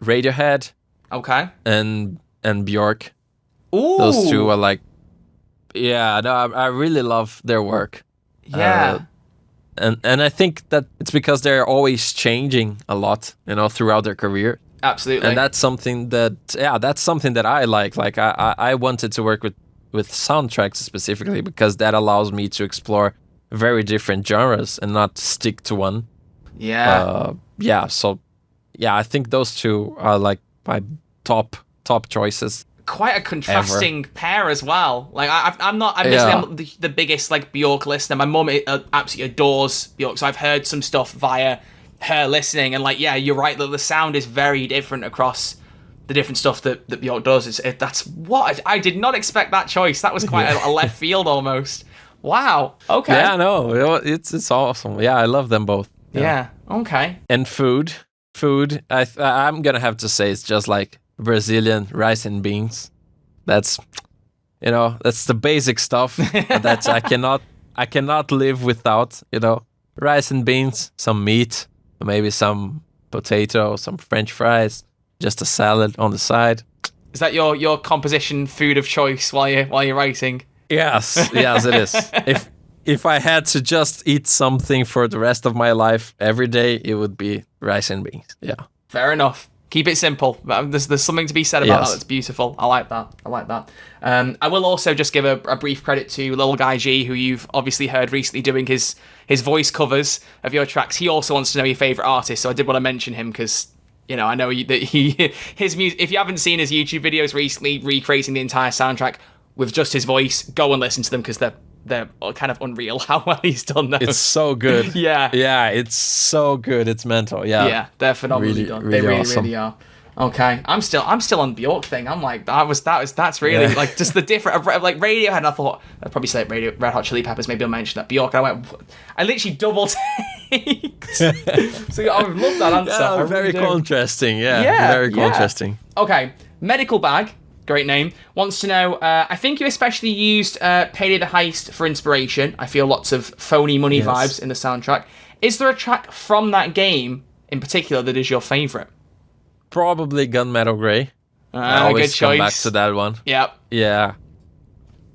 Radiohead. Okay. And Bjork. Ooh. Those two are like, yeah, no, I really love their work. Yeah. And I think that it's because they're always changing a lot, throughout their career. Absolutely. And that's something that I like. Like I wanted to work with soundtracks specifically because that allows me to explore very different genres and not stick to one. Yeah. So I think those two are like my top choices. Quite a contrasting pair as well. Like I'm the biggest like Bjork listener. My mum absolutely adores Bjork, so I've heard some stuff via her listening. And like, yeah, you're right that the sound is very different across the different stuff that Bjork does. That's what I did not expect that choice. That was quite a left field almost. Wow. Okay. Yeah, no, it's awesome. Yeah, I love them both. Yeah. Okay. And food. I'm gonna have to say it's just like Brazilian rice and beans. That's the basic stuff that I cannot live without. Rice and beans, some meat, maybe some potato, some French fries, just a salad on the side. Is that your composition food of choice while you're writing? Yes, it is. If I had to just eat something for the rest of my life every day, it would be rice and beans. Yeah. Fair enough. Keep it simple. There's something to be said about that. That's beautiful. I like that. I will also just give a brief credit to Little Guy G, who you've obviously heard recently doing his voice covers of your tracks. He also wants to know your favourite artist, so I did want to mention him because, I know that his music. If you haven't seen his YouTube videos recently, recreating the entire soundtrack with just his voice, go and listen to them because they're kind of unreal how well he's done those. It's so good. Yeah, it's so good. It's mental. Yeah, they're phenomenally done. Really they really, awesome. Really are. Okay, I'm still on the Bjork thing. I'm like, that's really like just the different like Radiohead. And I thought I'd probably say Red Hot Chili Peppers. Maybe I'll mention that Bjork. And I literally double taked. So I love that answer. Yeah, very contrasting. Yeah, very contrasting. Okay, Medical Bag. Great name. Wants to know, I think you especially used Payday the Heist for inspiration. I feel lots of phony money vibes in the soundtrack. Is there a track from that game in particular that is your favourite? Probably Gunmetal Grey. I always good come choice. back to that one. Yep. Yeah.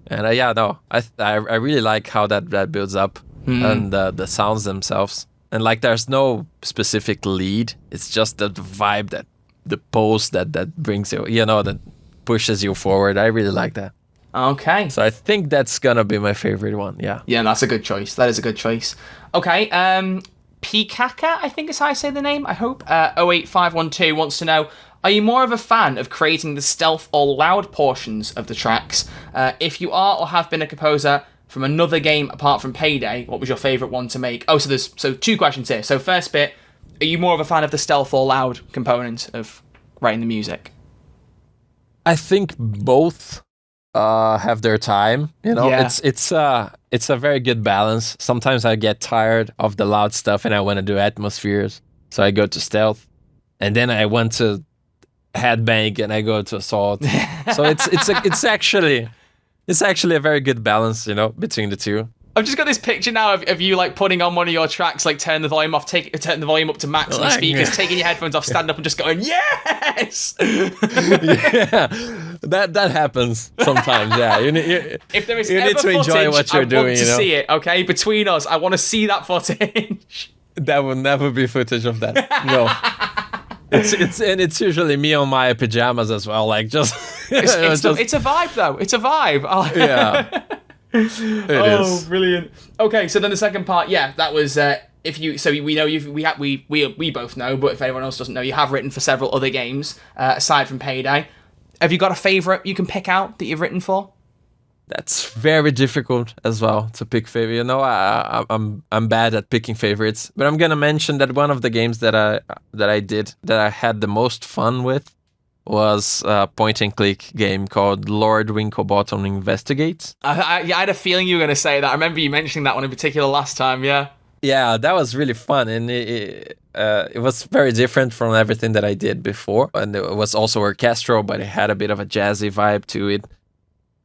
And I really like how that builds up and the sounds themselves. And like there's no specific lead. It's just the vibe the pulse that brings you, that pushes you forward. I really like that. Okay. So I think that's gonna be my favorite one. Yeah. Yeah, that's a good choice. That is a good choice. Okay. Pikaka, I think is how I say the name. I hope. 08512 wants to know: are you more of a fan of creating the stealth or loud portions of the tracks? If you are or have been a composer from another game apart from Payday, what was your favourite one to make? Oh, so there's 2 questions here. So first bit: are you more of a fan of the stealth or loud component of writing the music? I think both have their time. It's a very good balance. Sometimes I get tired of the loud stuff and I want to do atmospheres, so I go to stealth, and then I want to headbang and I go to assault. So it's actually a very good balance, between the two. I've just got this picture now of you like putting on one of your tracks, like turn the volume off, turn the volume up to max on the speakers, taking your headphones off, stand up and just going, yes! Yeah, that happens sometimes. Yeah, if there is you ever need to footage, enjoy what you're doing. I want to see it. Okay, between us, I want to see that footage. That will never be footage of that. No. It's usually me on my pajamas as well. Like just it's a vibe though. It's a vibe. Yeah. It is. Brilliant. Okay, so then the second part, that was we both know, but if anyone else doesn't know, you have written for several other games aside from Payday. Have you got a favourite you can pick out that you've written for? That's very difficult as well to pick favorite. I'm bad at picking favorites, but I'm gonna mention that one of the games that I had the most fun with was a point-and-click game called Lord Winklebottom Investigates. I had a feeling you were going to say that. I remember you mentioning that one in particular last time, yeah. Yeah, that was really fun, and it was very different from everything that I did before. And it was also orchestral, but it had a bit of a jazzy vibe to it,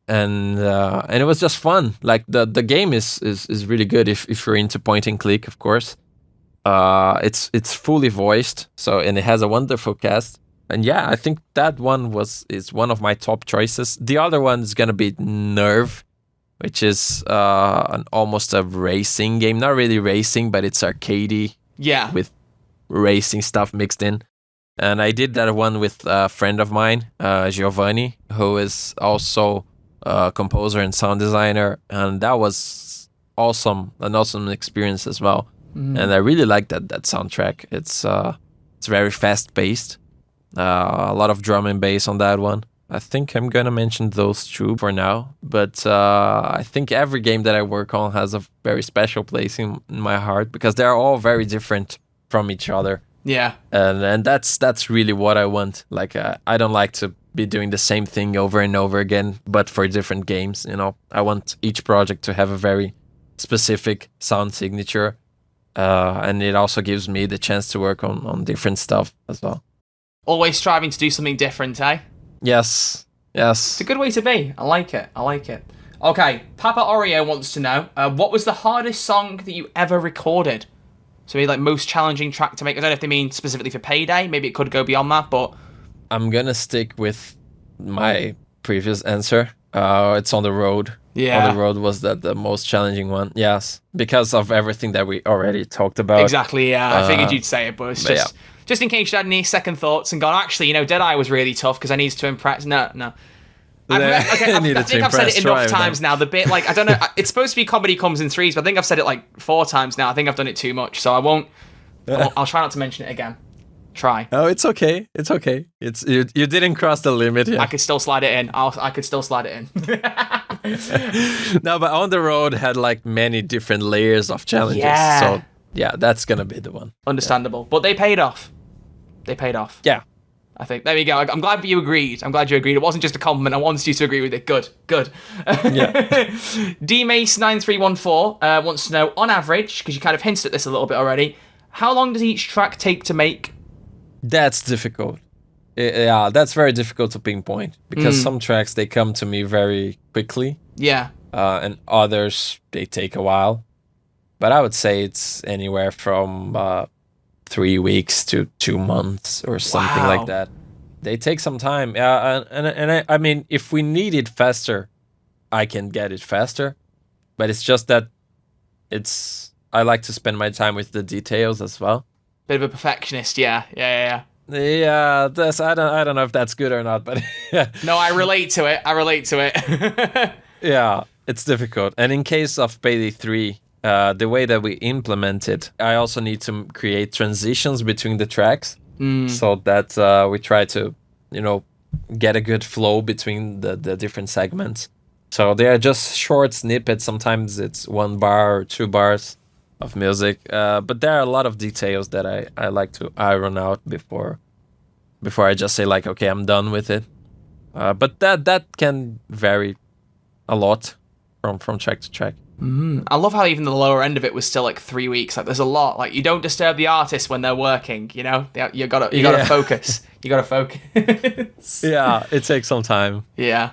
and it was just fun. Like the game is really good if you're into point and click, of course. It's fully voiced, and it has a wonderful cast. And yeah, I think that one is one of my top choices. The other one is gonna be Nerve, which is almost a racing game. Not really racing, but it's arcadey. Yeah. With racing stuff mixed in. And I did that one with a friend of mine, Giovanni, who is also a composer and sound designer. And that was an awesome experience as well. And I really like that soundtrack. It's very fast paced. A lot of drum and bass on that one. I think I'm gonna mention those two for now, but I think every game that I work on has a very special place in my heart because they're all very different from each other. Yeah, and that's really what I want. Like I don't like to be doing the same thing over and over again, but for different games. You know, I want each project to have a very specific sound signature, and it also gives me the chance to work on different stuff as well. Always striving to do something different, eh? Yes. It's a good way to be. I like it. Okay, Papa Oreo wants to know, what was the hardest song that you ever recorded? So maybe like most challenging track to make. I don't know if they mean specifically for Payday. Maybe it could go beyond that, but... I'm gonna stick with my previous answer. It's On the Road. Yeah. On the Road was the most challenging one. Yes, because of everything that we already talked about. Exactly, yeah. I figured you'd say it, but it's just... Yeah. Just in case you had any second thoughts and gone, actually, Deadeye was really tough because I needed to impress. No. I think I've said it enough times now. The bit, like, I don't know, it's supposed to be comedy comes in threes, but I think I've said it like 4 times now. I think I've done it too much, so I won't. I'll try not to mention it again. Try. Oh, it's okay. It's you didn't cross the limit yet. I could still slide it in. I could still slide it in. No, but On the Road had like many different layers of challenges. Yeah. So yeah, that's gonna be the one. Understandable, but they paid off. Yeah. I think. There we go. I'm glad you agreed. It wasn't just a compliment. I wanted you to agree with it. Good. Yeah. DMace9314 wants to know, on average, because you kind of hinted at this a little bit already, how long does each track take to make? That's difficult. Yeah, that's very difficult to pinpoint because some tracks, they come to me very quickly. Yeah. And others, they take a while. But I would say it's anywhere from 3 weeks to 2 months or something like that. They take some time. And I mean, if we need it faster, I can get it faster. But it's just that I like to spend my time with the details as well. Bit of a perfectionist, yeah. Yeah, I don't know if that's good or not, but no, I relate to it. Yeah, it's difficult. And in case of Payday 3, the way that we implement it, I also need to create transitions between the tracks so that we try to, get a good flow between the different segments. So they are just short snippets. Sometimes it's 1 bar or 2 bars of music, but there are a lot of details that I like to iron out before I just say like, okay, I'm done with it. But that can vary a lot from track to track. I love how even the lower end of it was still like 3 weeks. Like there's a lot. Like you don't disturb the artist when they're working. You gotta focus. You gotta focus. Yeah, it takes some time. Yeah.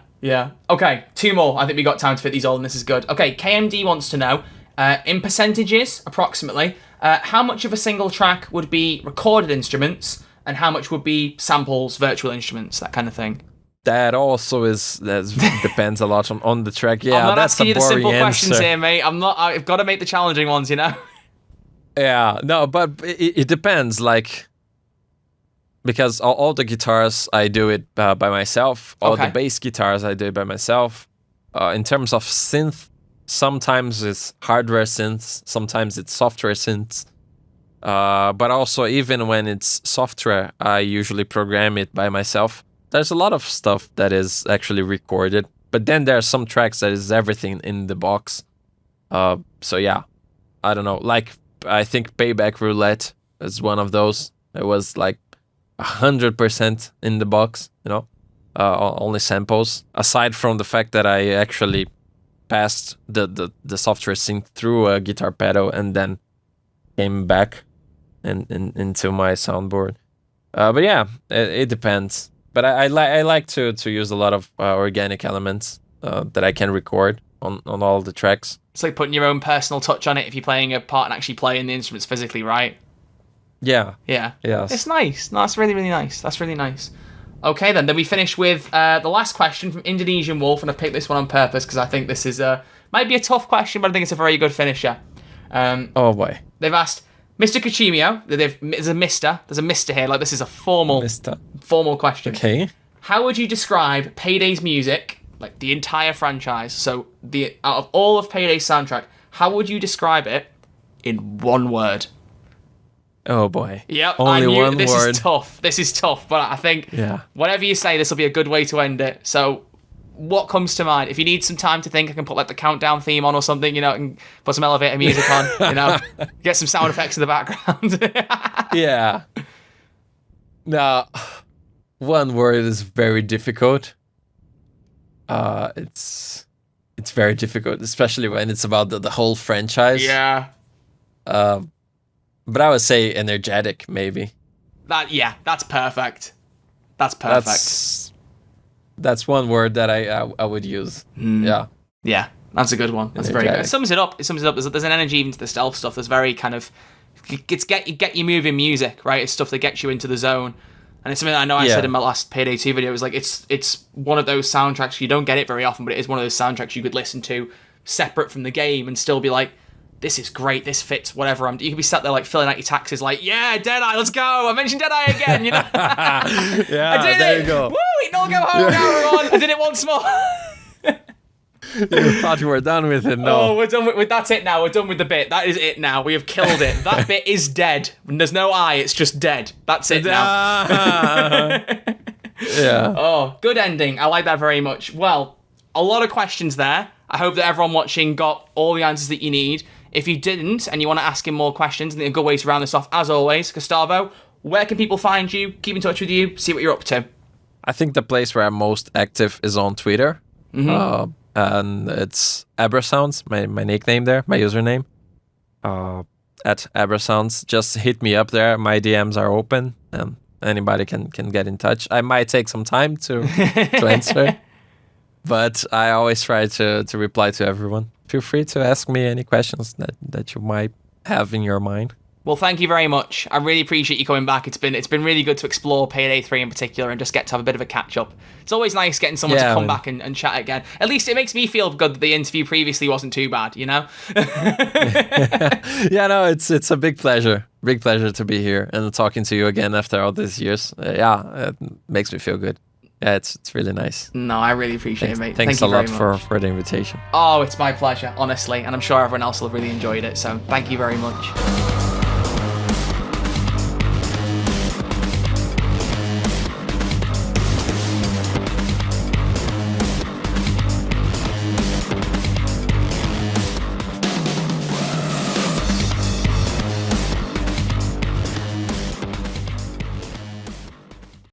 Okay, 2 more. I think we got time to fit these all, and this is good. Okay, KMD wants to know, in percentages, approximately, how much of a single track would be recorded instruments, and how much would be samples, virtual instruments, that kind of thing. That also depends a lot on the track. Yeah, I'm not that's asking you the simple questions answer. here, mate. I've got to make the challenging ones, Yeah, no, but it depends, like, because all the guitars I do it by myself. All the bass guitars I do it by myself. In terms of synth, sometimes it's hardware synths, sometimes it's software synths. But also, even when it's software, I usually program it by myself. There's a lot of stuff that is actually recorded, but then there are some tracks that is everything in the box. So yeah, I don't know. Like, I think Payback Roulette is one of those. It was like 100% in the box, only samples. Aside from the fact that I actually passed the software sync through a guitar pedal and then came back into my soundboard. But yeah, it depends. But I like to use a lot of organic elements that I can record on all the tracks. It's like putting your own personal touch on it if you're playing a part and actually playing the instruments physically, right? Yeah. Yeah. Yes. It's nice. No, that's really, really nice. That's really nice. Okay, then we finish with the last question from Indonesian Wolf, and I've picked this one on purpose because I think this is might be a tough question, but I think it's a very good finisher. Oh boy. They've asked Mr. Coutinho. There's a Mister here. Like, this is a formal question. Okay. How would you describe Payday's music, like the entire franchise? So out of all of Payday's soundtrack, how would you describe it in one word? Oh boy. Yep. Only one word. This is tough, but I think whatever you say, this will be a good way to end it. So, what comes to mind? If you need some time to think, I can put like the countdown theme on or something, and put some elevator music on, get some sound effects in the background. Yeah. Now, one word is very difficult. It's very difficult, especially when it's about the whole franchise. Yeah. But I would say energetic, maybe. That's perfect. That's perfect. That's one word that I would use. Yeah. Yeah, that's a good one. That's very good. It sums it up. There's an energy even to the stealth stuff. There's very kind of get you moving music, right? It's stuff that gets you into the zone. And it's something that I know I said in my last Payday 2 video. It was like it's one of those soundtracks, you don't get it very often, but it is one of those soundtracks you could listen to separate from the game and still be like, this is great, this fits whatever you could be sat there like filling out your taxes like, yeah, Deadeye, let's go. I mentioned Deadeye again, Yeah, I did there it. You go. Woo, we can all go home now, everyone. I did it once more. You thought you were done with it, no. Oh, we're done with that's it now. We're done with the bit. That is it now. We have killed it. That bit is dead. There's no I, it's just dead. That's it now. Yeah. Oh, good ending. I like that very much. Well, a lot of questions there. I hope that everyone watching got all the answers that you need. If you didn't and you want to ask him more questions, then a good way to round this off, as always, Gustavo, where can people find you, keep in touch with you, see what you're up to? I think the place where I'm most active is on Twitter. Mm-hmm. And it's Abrasounds, my nickname there, my username. At Abrasounds. Just hit me up there. My DMs are open. Anybody can get in touch. I might take some time to answer, but I always try to reply to everyone. Feel free to ask me any questions that you might have in your mind. Well, thank you very much. I really appreciate you coming back. It's been really good to explore Payday 3 in particular and just get to have a bit of a catch-up. It's always nice getting someone to come back and chat again. At least it makes me feel good that the interview previously wasn't too bad, Yeah, no, it's a big pleasure. Big pleasure to be here and talking to you again after all these years. It makes me feel good. Yeah, it's really nice. No, I really appreciate it, mate. Thanks a lot for the invitation. Oh, it's my pleasure, honestly. And I'm sure everyone else will have really enjoyed it. So thank you very much.